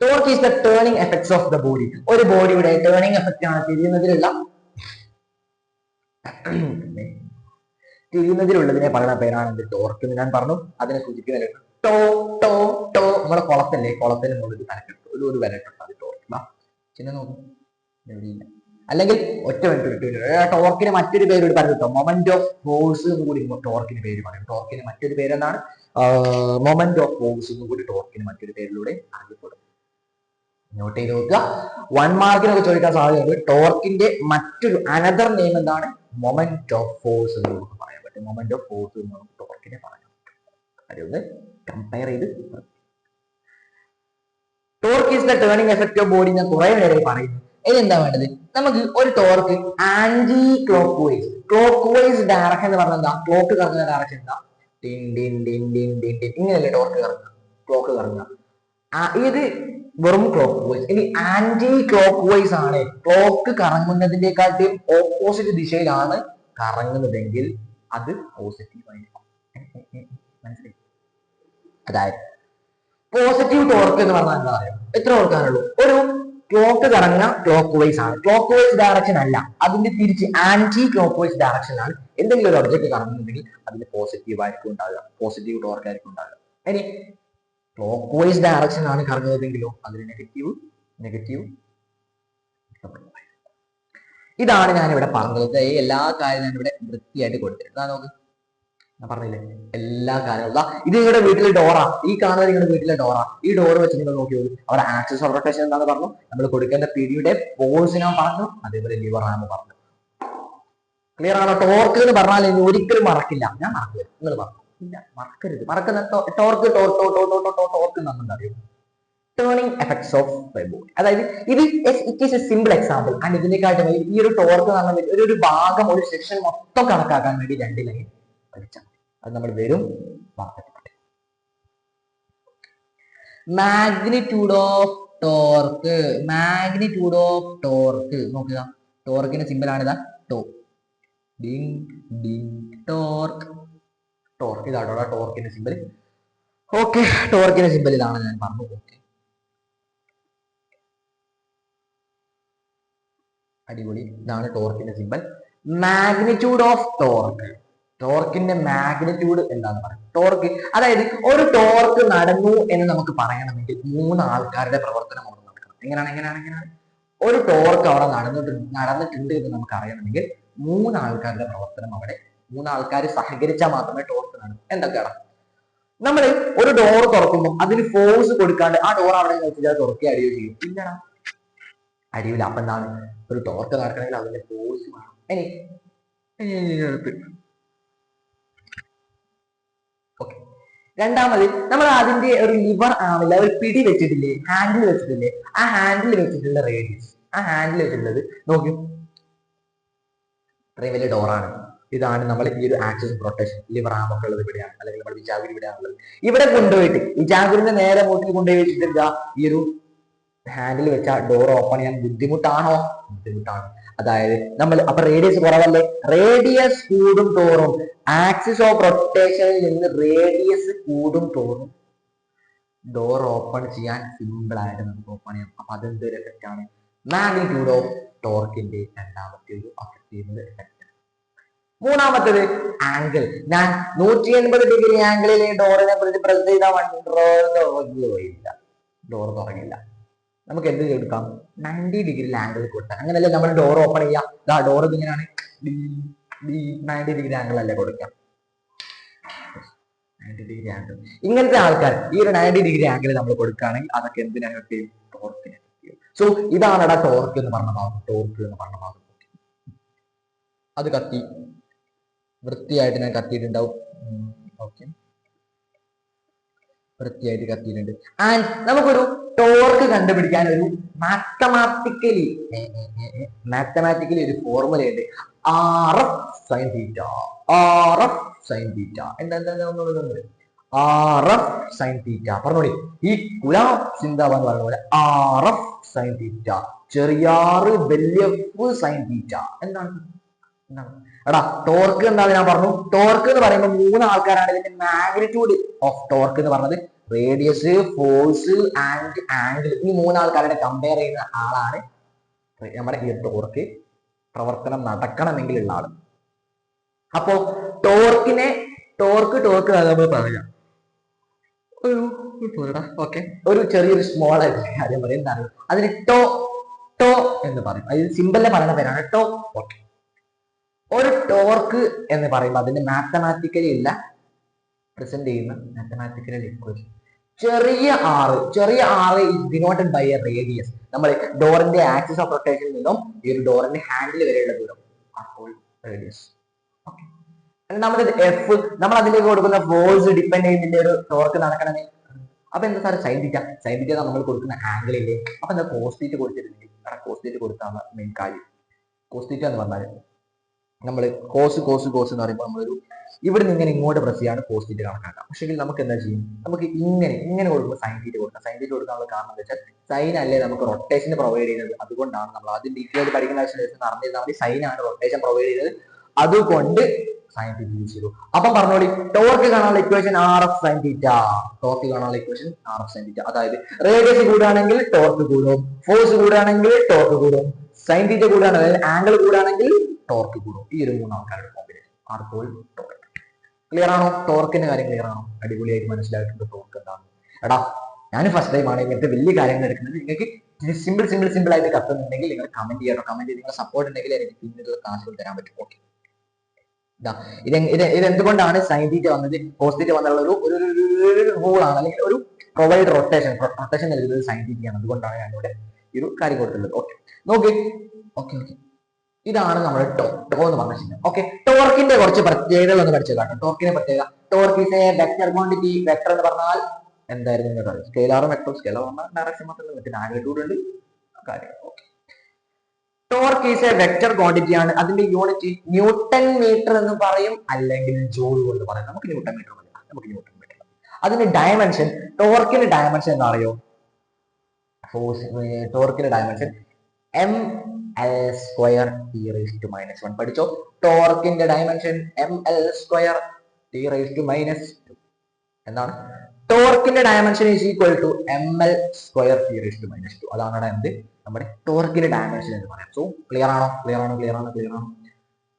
Torque is the turning effects of the body. ഒരു ബോഡിയുടെ ടേണിംഗ് എഫക്റ്റ് ആണ് തിരിയുന്നതിലുള്ളതിനെ പറയുന്ന പേരാണ് എന്ത്, ടോർക്ക് എന്ന് ഞാൻ പറഞ്ഞു. അതിനെ സൂചിപ്പിക്കുന്ന ടോ ടോ ടോ നമ്മുടെ കുളത്തിന് മുകളിൽ തലക്കെട്ടു ഒരു വരട്ടുണ്ട്, അത് ടോർക്ക്. ചിന്ന നോക്കും, അല്ലെങ്കിൽ ഒറ്റ മിനിറ്റ് ടോർക്കിന് മറ്റൊരു പേര് കൂടി പറഞ്ഞു കേട്ടോ, മൊമെന്റ് ഓഫ് ഫോഴ്സ് എന്ന് കൂടി ടോർക്കിന് പേര് പറയും. ടോർക്കിന് മറ്റൊരു പേര് എന്താണ്, മൊമെന്റ് ഓഫ് ഫോഴ്സ് എന്ന് കൂടി ടോർക്കിന് മറ്റൊരു പേരിലൂടെ അറിയപ്പെടും. നോട്ട് ചെയ്ത് നോക്കുക, 1 മാർക്കിനൊക്കെ ചോദിക്കാൻ സാധ്യതയുണ്ട്. ടോർക്കിന്റെ മറ്റൊരു അനദർ നെയിം എന്താണ്, മൊമെന്റ് ഓഫ് ഫോഴ്സ് എന്ന് നമുക്ക് പറയാൻ പറ്റും. മൊമെന്റ് ഓഫ് ഫോഴ്സ് എന്ന് നമുക്ക് ടോർക്കിനെ പറയാൻ പറ്റും. അതൊന്ന് കമ്പയർ ചെയ്ത്. Torque is the turning effect of body ഞാൻ കുറെ നേരമായി പറയുന്നു. ഇനി എന്താ വേണ്ടത്, നമുക്ക് ഒരു torque anticlockwise direction എന്ന് പറഞ്ഞാൽ എന്താ, ക്ലോക്ക് കറങ്ങുന്ന ഡയറക്ഷൻ എന്താ, ഇങ്ങനെയല്ലേ ക്ലോക്ക് കറങ്ങുക. ഇത് വെറും ക്ലോക്ക് വൈസ്. ഇനി ആന്റി ക്ലോക്ക് വൈസ് ആണ്, ക്ലോക്ക് കറങ്ങുന്നതിന്റെക്കാട്ടും ഓപ്പോസിറ്റ് ദിശയിലാണ് കറങ്ങുന്നതെങ്കിൽ അത് പോസിറ്റീവ് ആയിരിക്കും. മനസ്സിലായി? അതായത് പോസിറ്റീവ് ടോർക്ക് എന്ന് പറഞ്ഞാൽ എന്താ പറയുക, എത്ര ഓർക്കാനുള്ളൂ, ഒരു ക്ലോക്ക് കറങ്ങുന്ന ക്ലോക്ക് വൈസ് ആണ്, ക്ലോക്ക് വൈസ് ഡയറക്ഷൻ അല്ല, അതിന്റെ തിരിച്ച് ആന്റി ക്ലോക്ക് വൈസ് ഡയറക്ഷനിലാണ് എന്തെങ്കിലും ഒരു ഒബ്ജക്ട് കറങ്ങുന്നുണ്ടെങ്കിൽ അതിന് പോസിറ്റീവ് ആയിരിക്കും ഉണ്ടാകുക, പോസിറ്റീവ് ടോർക്ക് ആയിരിക്കും ഉണ്ടാകുക. ഇനി ക്ലോക്ക് വൈസ് ഡയറക്ഷൻ ആണ് കറങ്ങുന്നതെങ്കിലോ അതിന് നെഗറ്റീവ്. ഇതാണ് ഞാൻ ഇവിടെ പറഞ്ഞത്. എല്ലാ കാര്യവും ഞാൻ ഇവിടെ വൃത്തിയായിട്ട് കൊടുത്തിട്ടുണ്ട്. നോക്ക്, ഞാൻ പറഞ്ഞില്ലേ എല്ലാ കാര്യങ്ങളും. ഇത് നിങ്ങളുടെ വീട്ടിലെ ഡോറാ, ഈ കാണുന്നത് നിങ്ങളുടെ വീട്ടിലെ ഡോറാ. ഈ ഡോർ വെച്ച് നിങ്ങൾ നോക്കി നോക്കും, അവിടെ ആക്സിസ് ഓഫ് റൊട്ടേഷൻ എന്താണെന്ന് പറഞ്ഞു, നമ്മൾ കൊടുക്കേണ്ട പിടിയുടെ ഫോഴ്സ് ഞാൻ പറഞ്ഞു, അതേപോലെ ലിവർ ആണെന്ന് പറഞ്ഞു. ക്ലിയർ ആണോ? ടോർക്ക് എന്ന് പറഞ്ഞാൽ ഇനി ഒരിക്കലും മറക്കില്ല, ഞാൻ മറക്കില്ല, നിങ്ങൾ പറഞ്ഞു ഇല്ല, മറക്കരുത്. മറക്കുന്ന ടോർക്ക് എന്താണെന്ന് അറിയോ, turning effects of by body. അതായത് it is a simple example. And ഇതിനെക്കാട്ടും ഈ ഒരു ടോർക്ക് എന്ന് പറഞ്ഞാൽ ഒരു ഭാഗം, ഒരു സെക്ഷൻ മൊത്തം കണക്കാക്കാൻ വേണ്ടി 2 ലൈൻ പഠിച്ചാൽ അത് നമ്മൾ വരും. മാഗ്നിറ്റ്യൂഡ് ഓഫ് ടോർക്ക് നോക്കുക. ടോർക്കിന്റെ സിമ്പിൾ ആണിതാ, ടോർക്ക് ഇതാട്ടോ ടോർക്കിന്റെ സിമ്പിൾ. ഓക്കെ, ടോർക്കിന്റെ സിമ്പിൾ ഇതാണ് ഞാൻ പറഞ്ഞു. ഓക്കെ, അടിപൊളി. ഇതാണ് ടോർക്കിന്റെ സിമ്പിൾ. മാഗ്നിറ്റ്യൂഡ് ഓഫ് ടോർക്കിന്റെ മാഗ്നിറ്റ്യൂഡ് എന്താന്ന് പറയും. ടോർക്ക് അതായത് ഒരു ടോർക്ക് നടന്നു എന്ന് നമുക്ക് പറയണമെങ്കിൽ 3 ആൾക്കാരുടെ പ്രവർത്തനം അവിടെ നടക്കണം. എങ്ങനെയാണ് ഒരു ടോർക്ക് അവിടെ നടന്നിട്ടുണ്ട് എന്ന് നമുക്ക് അറിയണമെങ്കിൽ 3 ആൾക്കാരുടെ പ്രവർത്തനം അവിടെ മൂന്നാൾക്കാർ സഹകരിച്ചാൽ മാത്രമേ ടോർക്ക് നടക്കൂ. എന്തൊക്കെയാണ്? നമ്മൾ ഒരു ഡോർ തുറക്കുമ്പോൾ അതിന് ഫോഴ്സ് കൊടുക്കാണ്ട് ആ ഡോർ അവിടെ വെച്ചാൽ തുറക്കുക അടിയോ ചെയ്യും? ഇല്ലടാ, അടിയില്ല. അപ്പൊ എന്താണ്? ഒരു ടോർക്ക് നടക്കണമെങ്കിൽ അതിന്റെ ഫോഴ്സ് വേണം. ഇനി ഓക്കെ, രണ്ടാമത് നമ്മൾ അതിന്റെ ഒരു ലിവർ ആവില്ല, ഒരു പിടി വെച്ചിട്ടില്ലേ, ഹാൻഡിൽ വെച്ചിട്ടില്ലേ, ആ ഹാൻഡിൽ വെച്ചിട്ടുള്ള റേഡിയസ്, ആ ഹാൻഡിൽ വെച്ചിട്ടുള്ളത് നോക്കി, ഇത്രയും വലിയ ഡോറാണ്. ഇതാണ് നമ്മൾ ഈ ഒരു ആക്സിസ് റൊട്ടേഷൻ ലിവർ ആമൊക്കെ ഉള്ളത് ഇവിടെയാണ്, അല്ലെങ്കിൽ നമ്മൾ വിജാഗുരി ഇവിടെയാണുള്ളത്. ഇവിടെ കൊണ്ടുപോയിട്ട് വിജാഗുരിന്റെ നേരെ മൂട്ടിൽ കൊണ്ടുപോയി വെച്ചിട്ട് ഈ ഒരു ഹാൻഡിൽ വെച്ച ഡോർ ഓപ്പൺ ചെയ്യാൻ ബുദ്ധിമുട്ടാണോ? ബുദ്ധിമുട്ടാണ്. അതായത് നമ്മൾ അപ്പൊ റേഡിയസ് കുറവല്ലേ, റേഡിയസ് കൂടും തോറും ആക്സിസ് ഓഫ് റൊട്ടേഷനിൽ നിന്ന് റേഡിയസ് കൂടും തോറും ഡോർ ഓപ്പൺ ചെയ്യാൻ സിമ്പിൾ ആയിട്ട് നമുക്ക് ഓപ്പൺ ചെയ്യാം. അപ്പൊ അതെന്തൊരു എഫക്റ്റ് ആണ്? മാഗ്നിറ്റ്യൂഡ് ഓഫ് ടോർക്കിന്റെ രണ്ടാമത്തെ ഒരു അഫക്ട് ചെയ്യുന്നത് എഫക്റ്റ്. മൂന്നാമത്തേത് ആംഗിൾ. ഞാൻ 180 ഡിഗ്രി ആംഗിളിൽ ഡോറിനെ പ്രസ് ചെയ്താൽ ഡോർ തുറങ്ങില്ല. നമുക്ക് എന്ത് എടുക്കാം? 90 ഡിഗ്രി ആംഗിൾ കൊടുക്കാം. അങ്ങനെയല്ലേ നമ്മൾ ഡോർ ഓപ്പൺ ചെയ്യാം. ഡോർ ഇങ്ങനെയാണ്, 90 ഡിഗ്രി ആംഗിൾ അല്ലേ കൊടുക്കാം, 90 ഡിഗ്രി ആംഗിൾ. ഇങ്ങനത്തെ ആൾക്കാർ ഈ ഒരു 90 ഡിഗ്രി ആംഗിൾ നമ്മൾ കൊടുക്കുകയാണെങ്കിൽ അതൊക്കെ എന്തിനെ എഫക്ട് ചെയ്യും? ടോർക്കിനെ എഫക്ട് ചെയ്യും. സോ ഇതാണ് ടോർക്ക് എന്ന് പറഞ്ഞ ഭാഗം. ടോർക്ക് എന്ന് പറഞ്ഞ ഭാഗം അത് കത്തി വൃത്തിയായിട്ട് ഞാൻ കത്തിയിട്ടുണ്ടാവും. ഓക്കെ, വൃത്തിയായിട്ട് കത്തിയിട്ടുണ്ട്. ആൻഡ് നമുക്കൊരു ടോർക്ക് കണ്ടുപിടിക്കാൻ ഒരു മാത്തമാറ്റിക്കലി ഒരു ഫോർമുല ഉണ്ട്, RF sin θ. RF sin θ എന്താ RF sin θ പറഞ്ഞോളി. ഈ കുലാം സിന്ദാബ് എന്ന് പറയുന്ന പോലെ RF sin θ, ചെറിയാറ് വലിയ sin θ. എന്താണ്? എടാ ടോർക്ക് എന്താണ്? ഞാൻ പറഞ്ഞു, ടോർക്ക് എന്ന് പറയുമ്പോൾ മൂന്ന് ആൾക്കാരാണ് ഇതിന്റെ മാഗ്നിറ്റ്യൂഡ് ഓഫ് ടോർക്ക് എന്ന് പറഞ്ഞത്. Radius, force and angle. ഈ മൂന്നാൾക്കാരുടെ കമ്പയർ ചെയ്യുന്ന ആളാണ് നമ്മുടെ ഈ ടോർക്ക് പ്രവർത്തനം നടക്കണമെങ്കിലുള്ള ആള്. അപ്പോ ടോർക്ക് നമ്മൾ പറയാം ഒരു ചെറിയൊരു സ്മോൾ ആയിട്ട് കാര്യം പറയും. എന്താണ് അതിന്? ടോ എന്ന് പറയും. അത് സിമ്പിളിലെ പറയുന്ന പേരാണ് ടോ. ഓക്കെ, ഒരു ടോർക്ക് എന്ന് പറയുമ്പോൾ അതിന്റെ മാത്തമാറ്റിക്കലി ഇല്ല പ്രസന്റ് ചെയ്യുന്ന മാത്തമാറ്റിക്കൽ ഇക്വേഷൻ ചെറിയ r is denoted by a radius. നമ്മൾ ഡോറിന്റെ ആക്സിസ് ഓഫ് റൊട്ടേഷനിൽ നിന്നും ഈ ഒരു ഡോറിന്റെ ഹാൻഡിൽ വരെയുള്ള ദൂരം അപ്പോൾ റേഡിയസ്. ഓക്കെ, രണ്ടാമത് എഫ്. നമ്മൾ അതിലേക്ക് കൊടുക്കുന്ന ഫോഴ്സ് ഡിപ്പെൻഡ് ചെയ്യുന്നതിന്റെ ഒരു ടോർക്ക് നടക്കണമെങ്കിൽ അപ്പൊ എന്താ സാർ? സൈൻ തീറ്റ നമ്മൾ കൊടുക്കുന്ന ആംഗിൾ ഇല്ലേ, അപ്പൊ എന്താ കോസ് തീറ്റ കൊടുത്തിട്ടുണ്ടെങ്കിൽ കോസ് തീറ്റ കൊടുത്താണ് മെയിൻ കാര്യം. കോസ് തീറ്റ എന്ന് പറഞ്ഞാൽ നമ്മൾ കോസ് എന്ന് പറയുമ്പോൾ നമ്മളൊരു ഇവിടെ നിന്ന് ഇങ്ങനെ ഇങ്ങോട്ട് പ്രസ് ചെയ്യാണ് കോസ് തീറ്റ കണക്കാക്കാം. പക്ഷേ നമുക്ക് എന്താ ചെയ്യും? നമുക്ക് ഇങ്ങനെ കൊടുക്കുമ്പോൾ സൈൻ തീറ്റ കൊടുക്കാം. സൈൻ തീറ്റ കൊടുക്കാനുള്ള കാരണം എന്താ വെച്ചാൽ സൈൻ അല്ലേ നമുക്ക് റൊട്ടേഷൻ പ്രൊവൈഡ് ചെയ്യുന്നത്. അതുകൊണ്ടാണ് നമ്മൾ ആദ്യം ഡീറ്റെയിൽ പഠിക്കുന്ന ആവശ്യം അറിഞ്ഞിരുന്നാൽ മതി. സൈൻ ആണ് റൊട്ടേഷൻ പ്രൊവൈഡ് ചെയ്യുന്നത്, അതുകൊണ്ട് സൈൻ തീറ്റ യൂസ് ചെയ്തു. അപ്പം പറഞ്ഞോളി, ടോർക്ക് കാണാനുള്ള ഇക്വേഷൻ RF sin θ. ടോർക്ക് കാണാനുള്ള ഇക്വേഷൻ RF sin θ. അതായത് റേഡിയസ് കൂടുകയാണെങ്കിൽ ടോർക്ക് കൂടും, ഫോഴ്സ് കൂടുകയാണെങ്കിൽ ടോർക്ക് കൂടും, സൈൻ തീറ്റ കൂടുകയാണെങ്കിൽ ആംഗിൾ കൂടുകയാണെങ്കിൽ ടോർക്ക് കൂടും. ഈ ഒരു മൂന്ന് ആൾക്കാരുടെ കോമ്പിനേഷൻ ആർക്കോൾ ടോർക്ക്. ക്ലിയർ ആണോ? ടോർക്കിന്റെ കാര്യം ക്ലിയർ ആണോ? അടിപൊളിയായിട്ട് മനസ്സിലായിട്ടുണ്ട് ടോർക്ക് എന്താണ്. എടാ ഞാൻ ഫസ്റ്റ് ടൈം ആണ് ഇങ്ങനത്തെ വലിയ കാര്യങ്ങൾ എടുക്കുന്നത്. നിങ്ങൾക്ക് സിമ്പിൾ ആയിട്ട് കത്തുന്നുണ്ടെങ്കിൽ നിങ്ങൾ കമന്റ് ചെയ്യണം. കമന്റ് ചെയ്ത് നിങ്ങളുടെ സപ്പോർട്ട് ഉണ്ടെങ്കിൽ എനിക്ക് പിന്നീട് ക്ലാസ്സുകൾ തരാൻ പറ്റും. ഓക്കെ, ഇത് എന്തുകൊണ്ടാണ് സൈൻ തീറ്റ വന്നത്, കോസ് തീറ്റ വന്നുള്ള ഒരു റൂളാണ്, അല്ലെങ്കിൽ ഒരു പ്രൊവൈഡ് റൊട്ടേഷൻ നൽകുന്നത് സൈൻ തീറ്റയാണ്. അതുകൊണ്ടാണ് ഞാൻ ഇവിടെ ഈ ഒരു കാര്യം കൊടുത്തുള്ളത്. ഓക്കെ, നോക്കി. ഓക്കെ, ഇതാണ് നമ്മുടെ ടോ എന്ന് പറഞ്ഞ ചിഹ്നം. ഓക്കെ, ടോർക്കിന്റെ കുറച്ച് പ്രത്യേകതകൾ ഒന്ന് പഠിച്ചതാണ്. ടോർക്കിന്റെ പ്രത്യേകത, torque is A vector quantity. Vector എന്ന് പറഞ്ഞാൽ എന്തായിരുന്നു? സ്കെയിലാറും വെക്ടറും. സ്കെയിലാർ പറഞ്ഞാൽ ഡയറക്ഷൻ മാത്രമല്ല, മറ്റേ മാഗ്നിറ്റ്യൂഡ് ഉണ്ട് കാര്യം. Okay, torque is A vector quantity ആണ്. അതിന്റെ യൂണിറ്റ് ന്യൂട്ടൺ മീറ്റർ എന്ന് പറയും, അല്ലെങ്കിൽ ജൂൾ എന്ന് പറയും. നമുക്ക് ന്യൂട്ടൺ മീറ്റർ മതി. അതിന്റെ ഡയമെൻഷൻ, ടോർക്കിന്റെ ഡയമെൻഷൻ എന്താ അറിയോ? ടോർക്കിന്റെ ഡയമെൻഷൻ ml² t⁻⁻1 പഠിച്ചോ? ടോർക്കിന്റെ ഡയമെൻഷൻ ml² t⁻⁻2. എന്താണ്? ടോർക്കിന്റെ dimension is equal to ml² t⁻⁻2. അതാണ് എന്ത് നമ്മുടെ ടോർക്കിന്റെ ഡയമെൻഷൻ എന്ന് പറയാം. സോ ക്ലിയർ ആണോ?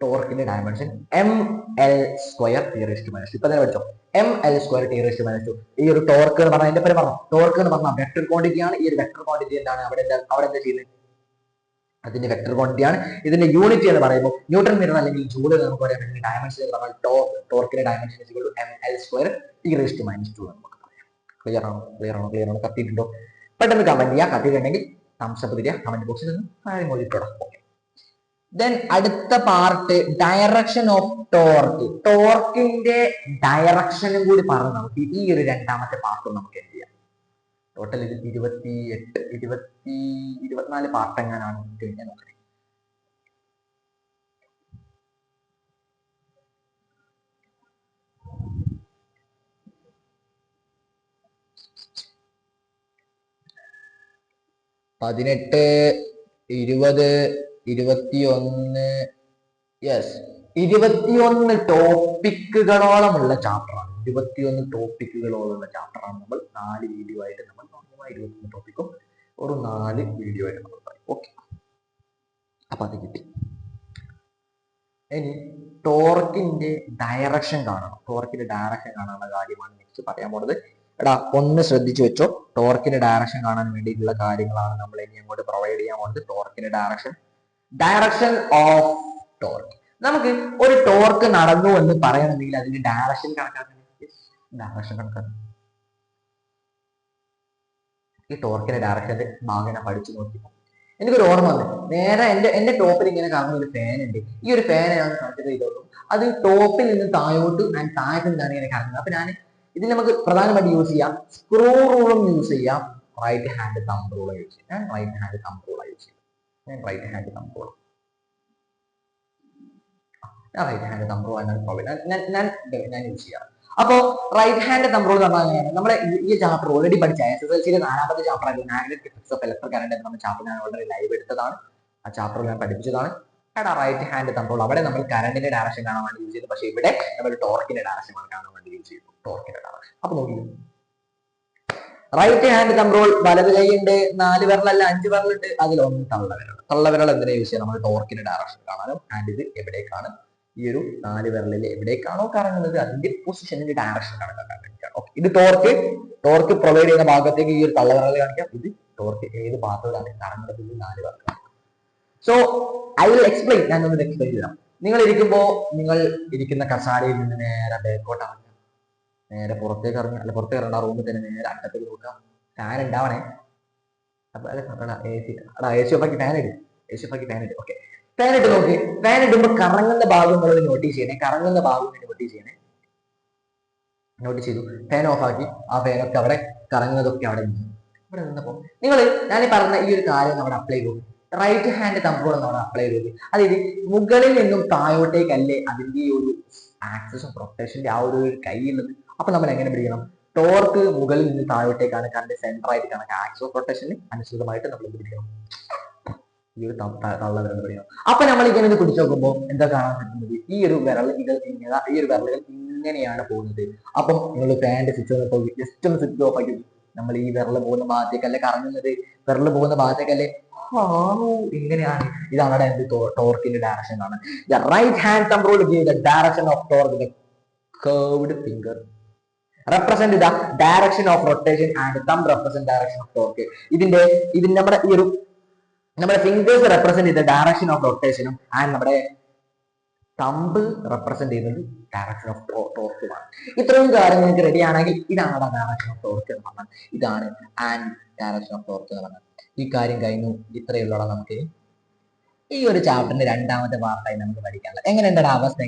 ടോർക്കിന്റെ ഡയമെൻഷൻ ml² t⁻⁻2. ഇപ്പൊ തന്നെ പഠിച്ചോ, ml² t⁻⁻2. ഈ ഒരു ടോർക്ക് എന്ന് പറഞ്ഞാൽ എന്റെ പേര് പറഞ്ഞു, ടോർക്ക് എന്ന് പറഞ്ഞാൽ വെക്ടർ ക്വാണ്ടിറ്റി ആണ്. ഈ ഒരു വെക്ടർ ക്വാണ്ടിറ്റി എന്താണ്? അവിടെ എന്താ ചെയ്യുന്നത്? അതിന്റെ വെക്ടർ ക്വാണ്ടിറ്റി ആണ്. ഇതിന്റെ യൂണിറ്റ് എന്ന് പറയുമ്പോൾ ന്യൂട്ടൺ മീറ്റർ അല്ലെങ്കിൽ ജൂൾ നമുക്ക് പറയാൻ പറ്റുന്ന ഡയമെൻഷൻ നമ്മൾ ടോർക്കിന്റെ ഡയമെൻഷൻ ml² e⁻². നമുക്ക് പറയാം. ക്ലിയർ ആണോ കത്തിയിട്ടുണ്ടോ? പെട്ടെന്ന് കമന്റ് ചെയ്യുക. കത്തിയിട്ടുണ്ടെങ്കിൽ തംസ് അപ്പ് തരിക കമന്റ് ബോക്സിൽ നിന്ന്. ദെൻ അടുത്ത പാർട്ട് ഡയറക്ഷൻ ഓഫ് ടോർക്ക്. ടോർക്കിന്റെ ഡയറക്ഷനും കൂടി പറഞ്ഞ് നമുക്ക് ഈ ഒരു രണ്ടാമത്തെ പാർട്ട് നമുക്ക് എന്ത് ചെയ്യാം. ടോട്ടൽ ഇത് 24 പാർട്ട് എങ്ങനെയാണ് കഴിഞ്ഞാൽ നോക്കണേ. പതിനെട്ട് 20 21 യെസ് 21 ടോപ്പിക്കുകളോളമുള്ള ചാപ്റ്ററാണ്. 21 ടോപ്പിക്കുകളോളമുള്ള ചാപ്റ്ററാണ്. നമ്മൾ 4 വീഡിയോ ആയിട്ട് നമ്മൾ 21 ടോപ്പിക്കും ഒരു 4 വീഡിയോ ആയിട്ട് നമ്മൾ പറയും. ഓക്കെ, അപ്പൊ അത് കിട്ടി. ഇനി ടോർക്കിന്റെ ഡയറക്ഷൻ കാണണം. ടോർക്കിന്റെ ഡയറക്ഷൻ കാണാനുള്ള കാര്യമാണ് നെക്സ്റ്റ് പറയാൻ പോകുന്നത്. എടാ ഒന്ന് ശ്രദ്ധിച്ചു വെച്ചോ. ടോർക്കിന്റെ ഡയറക്ഷൻ കാണാൻ വേണ്ടിയിട്ടുള്ള കാര്യങ്ങളാണ് നമ്മൾ ഇനി അങ്ങോട്ട് പ്രൊവൈഡ് ചെയ്യാൻ പോകുന്നത്. ടോർക്കിന്റെ ഡയറക്ഷൻ ഓഫ് ടോർക്ക്. നമുക്ക് ഒരു ടോർക്ക് നടന്നു എന്ന് പറയണമെങ്കിൽ അതിന്റെ ഡയറക്ഷൻ കണക്കാക്കണം. ഈ ടോർക്കിന്റെ ഡയറക്ഷന്റെ ഭാഗം പഠിച്ചു നോക്കി എനിക്കൊരു ഓർമ്മ വന്നു. നേരെ എന്റെ ടോപ്പിൽ ഇങ്ങനെ കാണുന്ന ഒരു ഫാൻ ഉണ്ട്. ഈ ഒരു ഫാൻ ഞാൻ കൺസിഡർ ചെയ്തോളൂ. അത് ടോപ്പിൽ നിന്ന് താഴോട്ട് ഞാൻ താഴത്ത് നിന്നാണ് ഇങ്ങനെ കാണുന്നത്. അപ്പൊ ഞാൻ ഇതിൽ നമുക്ക് പ്രധാനമായിട്ട് യൂസ് ചെയ്യാം സ്ക്രൂ റൂളും യൂസ് ചെയ്യാം, റൈറ്റ് ഹാൻഡ് തമ്പ് റൂളും യൂസ് ചെയ്യാം. ഞാൻ റൈറ്റ് ഹാൻഡ് തമ്പ് റൂളാണ് യൂസ് ചെയ്യുന്നത്. റൈറ്റ് ഹാൻഡ് തമ്പ് റൂൾ ഞാൻ യൂസ് ചെയ്യാം. അപ്പോ റൈറ്റ് ഹാൻഡ് തമ്പ് റൂൾ എന്ന് പറഞ്ഞാൽ നമ്മളെ ഈ ചാപ്റ്റർ ഓൾറെഡി പഠിച്ച SSLC 4ാമത്തെ ചാപ്റ്റർ ആയിരുന്നു magnetic effects of electric current എന്ന ചാപ്റ്റർ ഞാൻ ഓൾറെഡി ലൈവ് എടുത്തതാണ്. ആ ചാപ്റ്റർ ഞാൻ പഠിപ്പിച്ചതാണ്. റൈറ്റ് ഹാൻഡ് തമ്പ് റൂൾ അവിടെ നമ്മൾ കറന്റിന്റെ ഡയറക്ഷൻ കാണാൻ വേണ്ടി യൂസ് ചെയ്തു. പക്ഷേ ഇവിടെ നമ്മൾ ടോർക്കിന്റെ ഡയറക്ഷൻ കാണാൻ വേണ്ടി യൂസ് ചെയ്തു. ടോർക്കിന്റെ ഡയറക്ഷൻ അപ്പൊ നോക്കി റൈറ്റ് ഹാൻഡ് തമ്പ് റൂൾ വലത് കൈയുണ്ട്, 4 വിരലല്ല 5 വിരലുണ്ട്, അതിലൊന്ന് തള്ളവിരൽ എന്തിനാ യൂസ് ചെയ്യാം? നമ്മൾ ടോർക്കിന്റെ ഡയറക്ഷൻ കാണാനും. ആൻഡ് ഇത് എവിടേക്കാണ് ഈ ഒരു 4 വിരലിൽ എവിടേക്കാണോ കറങ്ങുന്നത് അതിന്റെ പൊസിഷനിന്റെ ഡയറക്ഷൻ കണക്കാക്കാൻ വേണ്ടിയിട്ടാണ്. ഓക്കെ, ഇത് ടോർക്ക് പ്രൊവൈഡ് ചെയ്യുന്ന ഭാഗത്തേക്ക് ഈ ഒരു തള്ളവിരൽ കാണിക്കാം. ഇത് ടോർക്ക് ഏത് ഭാഗത്തോടാണ് കറങ്ങുന്നത് 4 വിരൽ. So I will explain. ഞാനൊന്ന് എക്സ്പ്ലെയിൻ ചെയ്യാം. നിങ്ങൾ ഇരിക്കുന്ന കസാലയിൽ നിന്ന് നേരെ ബാക്കോട്ടാണ്, നേരെ പുറത്തേക്ക് ഇറങ്ങി, അല്ല പുറത്തേക്ക് ഇറങ്ങുന്ന റൂമിൽ തന്നെ നേരെ അറ്റത്തേക്ക് നോക്കുക. ഫാൻ ഉണ്ടാവണേ. അപ്പൊ AC ഓഫാക്കി ഫാൻ ഇടും. ഓക്കെ, ഫാൻ ഇട്ട് നോക്കി. ഫാൻ ഇടുമ്പോൾ കറങ്ങുന്ന ഭാഗം നിങ്ങൾ നോട്ടീസ് ചെയ്യണേ. നോട്ടീസ് ചെയ്തു. ഫാൻ ഓഫാക്കി. ആ ഫാനൊക്കെ അവിടെ കറങ്ങുന്നതൊക്കെ അവിടെ നിന്നപ്പോ ഞാൻ പറഞ്ഞ ഈ ഒരു കാര്യം നമ്മൾ അപ്ലൈ ചെയ്തു. റൈറ്റ് ഹാൻഡ് തമ്പ് റൂൾ നമ്മൾ അപ്ലൈ ചെയ്തു. അതായത് മുകളിൽ നിന്നും താഴോട്ടേക്കല്ലേ അതിന്റെ ഒരു ആക്സസും റൊട്ടേഷന്റെ ആ ഒരു കൈയുള്ളത്. അപ്പൊ നമ്മൾ എങ്ങനെ പിടിക്കണം? ടോർക്ക് മുകളിൽ നിന്ന് താഴോട്ടേക്കാണ്, കറണ്ട് സെന്റർ ആയിട്ട് കണക്ക് ആക്സസ് ഓഫ് റൊട്ടേഷന് അനുസൃതമായിട്ട് നമ്മൾ പിടിക്കണം. ഈ ഒരു തള്ളവിരൽ പിടിക്കണം. അപ്പൊ നമ്മൾ ഇങ്ങനെ പിടിച്ചു നോക്കുമ്പോൾ എന്താ കാണാൻ പറ്റുന്നത്? ഈ ഒരു വിരലുകൾ ഇങ്ങനെയാണ് പോകുന്നത്. അപ്പം നിങ്ങൾ ഫാൻ്റെ സ്വിച്ച് ജസ്റ്റ് ഒന്ന് സ്വിച്ച് ഓഫ് ആക്കി. നമ്മൾ ഈ വിരൽ പോകുന്ന ഭാഗത്തേക്കല്ലേ കറങ്ങുന്നത്, വിരൽ പോകുന്ന ഭാഗത്തേക്കല്ലേ. ഇങ്ങനെയാണ്. ഇതാണ് എന്ത് ടോർക്കിന്റെ ഡയറക്ഷൻ ആണ്. The right hand thumb rule gives the direction of torque. The curved finger represent the direction of rotation and thumb represent direction of torque. ഇതിന്റെ നമ്മുടെ ഫിംഗേഴ്സ് റെപ്രസെന്റ് ചെയ്ത ഡയറക്ഷൻ ഓഫ് റൊട്ടേഷനും ആൻഡ് നമ്മുടെ തമ്പ് റെപ്രസെന്റ് ചെയ്യുന്നത് ഡയറക്ഷൻ ഓഫ് ടോർക്കുമാണ്. ഇത്രയും കാര്യങ്ങൾ നിങ്ങൾക്ക് റെഡി ആണെങ്കിൽ ഇതാണ് ഡയറക്ഷൻ ഓഫ് ടോർക്ക് എന്ന് പറഞ്ഞാൽ, ഇതാണ് ആൻഡ് ഡയറക്ഷൻ ഓഫ് ടോർക്ക് എന്ന് പറഞ്ഞാൽ. ഈ കാര്യം കഴിഞ്ഞു. ഇത്രയുള്ള നമുക്ക് ഈ ഒരു ചാപ്റ്ററിന്റെ രണ്ടാമത്തെ പാർട്ടായി നമുക്ക് പഠിക്കാനുള്ളത്. എങ്ങനെയുണ്ട് അവസ്ഥ?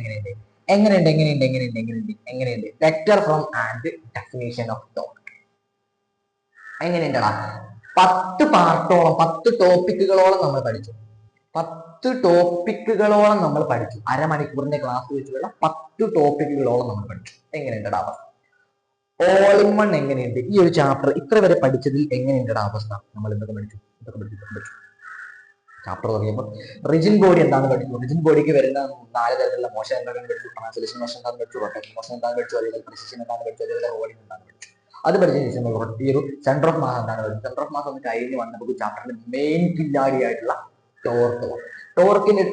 എങ്ങനെയുണ്ട് vector from and definition of torque എങ്ങനെയുണ്ടടാ? 10 പാർട്ടോളം 10 ടോപ്പിക്കുകളോളം നമ്മൾ പഠിച്ചു. 10 ടോപ്പിക്കുകളോളം നമ്മൾ പഠിച്ചു. അരമണിക്കൂറിന്റെ ക്ലാസ് വെച്ചുള്ള 10 ടോപ്പിക്കുകളോളം നമ്മൾ പഠിച്ചു. എങ്ങനെയുണ്ടടാ അവസ്ഥ? ഓൾ ഇൻ വൺ എങ്ങനെയുണ്ട്? ഈ ഒരു ചാപ്റ്റർ ഇത്ര വരെ പഠിച്ചതിൽ എങ്ങനെയുണ്ടടാ അവസ്ഥ? നമ്മൾ എന്തൊക്കെ പഠിച്ചു? ചാപ്റ്റർ പറയുമ്പോൾ റിജിൻ ബോഡി എന്താണ് പഠിച്ചു. റിജിൻ ബോഡിക്ക് വരുന്ന 4 തരത്തിലുള്ള മോഷൻ എന്താണെന്ന് പഠിച്ചു. ട്രാൻസ്ലേഷൻ മോഷൻ എന്താണെന്ന് പഠിച്ചു. റൊട്ടേഷൻ മോഷൻ എന്താണെന്ന് പഠിച്ചു. അതേപോലെ പ്രിസിഷൻ എന്താണെന്ന് പഠിച്ചു. അതേപോലെ റോളിംഗ് എന്താണെന്ന് പഠിച്ചു. അത് പഠിച്ചതിന് ശേഷം ഈ ഒരു സെന്റർ ഓഫ് മാസ് എന്താണ് പഠിച്ചത്. സെന്റർ ഓഫ് മാസ് ഒന്ന് കഴിഞ്ഞ് വന്നപ്പോൾ ചാപ്റ്ററിന്റെ മെയിൻ കില്ലാടിയായിട്ടുള്ള ടോർക്കിന്റെ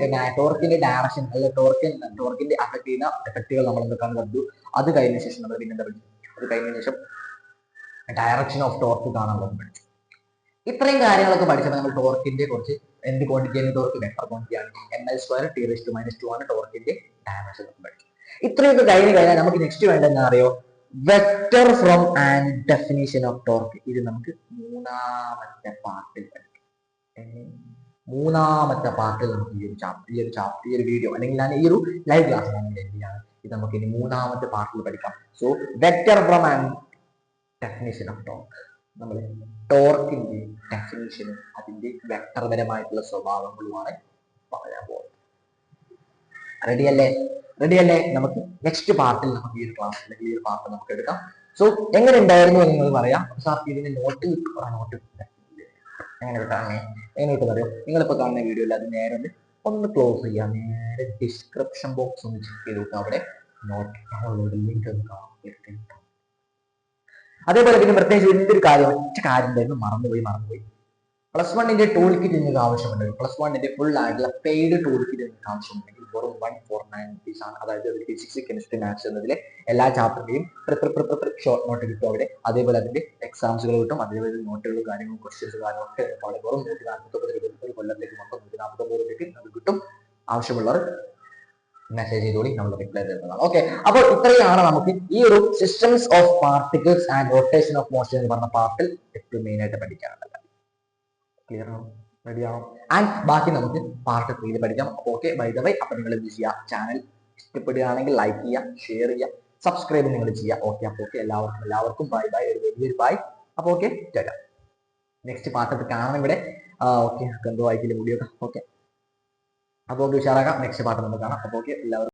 ഡയറക്ഷൻ അല്ലെ ടോർക്കിന്റെ അഫക്ട് ചെയ്യുന്ന എഫക്റ്റുകൾ നമ്മൾ എന്തൊക്കെയാണ് കണ്ടു. അത് കഴിഞ്ഞ ശേഷം നമ്മൾ പിന്നെന്താ പഠിച്ചു? അത് കഴിഞ്ഞ ശേഷം ഡയറക്ഷൻ ഓഫ് ടോർക്ക് കാണാൻ പഠിച്ചു. ഇത്രയും കാര്യങ്ങളൊക്കെ പഠിച്ചപ്പോൾ നമ്മൾ ടോർക്കിന്റെ കുറച്ച് എന്ത് ക്വാണ്ടിറ്റിയാണ് ടോർക്ക്? വെക്ടർ ക്വാണ്ടിറ്റി ആണ്. ml² T⁻², ആണ് ടോർക്കിന്റെ ഡയമെൻഷൻ. ഇത്രയൊക്കെ കഴിഞ്ഞാൽ നമുക്ക് നെക്സ്റ്റ് വേണ്ടത് എന്താ അറിയോ? Vector from and definition of torque. ഇത് നമുക്ക് മൂന്നാമത്തെ പാർട്ടിൽ നമുക്ക് ഈ ഒരു വീഡിയോ അല്ലെങ്കിൽ ഞാൻ ഈ ഒരു ലൈവ് ക്ലാസ് ഇത് നമുക്ക് ഇനി മൂന്നാമത്തെ പാർട്ടിൽ പഠിക്കാം. So vector from and definition of torque. നമ്മൾ ടോർക്കിന്റെ ഡെഫിനിഷനും അതിന്റെ വെക്ടർപരമായിട്ടുള്ള സ്വഭാവങ്ങളുമാണ് പറയാൻ പോകുന്നത്. റെഡിയല്ലേ? നമുക്ക് നെക്സ്റ്റ് പാർട്ടിൽ നമുക്ക് ഈ ഒരു ക്ലാസ് അല്ലെങ്കിൽ ഈ ഒരു പാർട്ട് നമുക്ക് എടുക്കാം. സോ എങ്ങനെ ഉണ്ടായിരുന്നു എന്ന് നിങ്ങൾ പറയാം. സാർ ഇതിന് നോട്ട് എങ്ങനെ കിട്ടാൻ നിങ്ങളിപ്പോ കാണുന്ന വീഡിയോയിൽ അത് നേരെ ഒന്ന് ക്ലോസ് ചെയ്യാം. നേരെ ഡിസ്ക്രിപ്ഷൻ ബോക്സ് ഒന്ന് ചെക്ക് ചെയ്തിട്ട് അവിടെ നോട്ട് ലിങ്ക് ഒന്ന് കാണാം. അതേപോലെ പിന്നെ പ്രത്യേകിച്ച് എന്തൊരു കാര്യം ഉണ്ടായിരുന്നു, മറന്നുപോയി. +1 ടൂൾ കിറ്റ് നിങ്ങൾക്ക് ആവശ്യമുണ്ട്. +1 ഫുൾ ആയിട്ടുള്ള പെയ്ഡ് ടൂൾ കിറ്റ് നിങ്ങൾക്ക് ആവശ്യമുണ്ടെങ്കിൽ വെറും 149 rupees ആണ്. അതായത് ഫിസിക്സ്, കെമിസ്ട്രി, മാത്സ് എന്നതിലെ എല്ലാ ചാപ്റ്ററിന്റെയും ഷോർട്ട് നോട്ട് കിട്ടും അവിടെ. അതേപോലെ അതിന്റെ എക്സാംസുകൾ കിട്ടും. അതേപോലെ നോട്ടുകളും കാര്യങ്ങളും ക്വസ്റ്റ്യൻസ് കാര്യങ്ങളൊക്കെ വെറും 149 രൂപ. ഒരു കൊല്ലത്തേക്ക് മൊത്തം 149 രൂപയ്ക്ക് അത് കിട്ടും. ആവശ്യമുള്ളവർ മെസ്സേജ് ചെയ്തോളി, നമ്മൾ റിപ്ലൈ തരുന്നതാണ്. ഓക്കെ, അപ്പോൾ ഇത്രയാണ് നമുക്ക് ഈ ഒരു systems of particles and rotation of motion എന്ന് പറഞ്ഞ പാർട്ടിൽ ഏറ്റവും മെയിൻ ആയിട്ട് പഠിക്കാനുള്ളത്. ക്ലിയർ ആണോ? റെഡി ആണോ? ആൻഡ് ബാക്കി നമുക്ക് പാർട്ട് 3 പഠിക്കാം. ഓക്കെ, ബൈ ദ വൈ, അപ്പൊ നിങ്ങൾ എന്ത് ചെയ്യുക? ചാനൽ ഇഷ്ടപ്പെടുകയാണെങ്കിൽ ലൈക്ക് ചെയ്യുക, ഷെയർ ചെയ്യുക, സബ്സ്ക്രൈബ് നിങ്ങൾ ചെയ്യുക. ഓക്കെ, അപ്പോൾ ഓക്കെ, എല്ലാവർക്കും ബൈ, ഒരു വലിയൊരു ബൈ. അപ്പോൾ ഓക്കെ, ചേട്ടാ നെക്സ്റ്റ് പാർട്ട് കാണാം ഇവിടെ. ഓക്കെ, എന്തോ വായിക്കില്ല വീഡിയോ. ഓക്കെ, അപ്പോൾ ഓക്കെ, ഉഷാറാക്കാം. നെക്സ്റ്റ് പാർട്ട് നമുക്ക് കാണാം. അപ്പോൾ ഓക്കെ, എല്ലാവർക്കും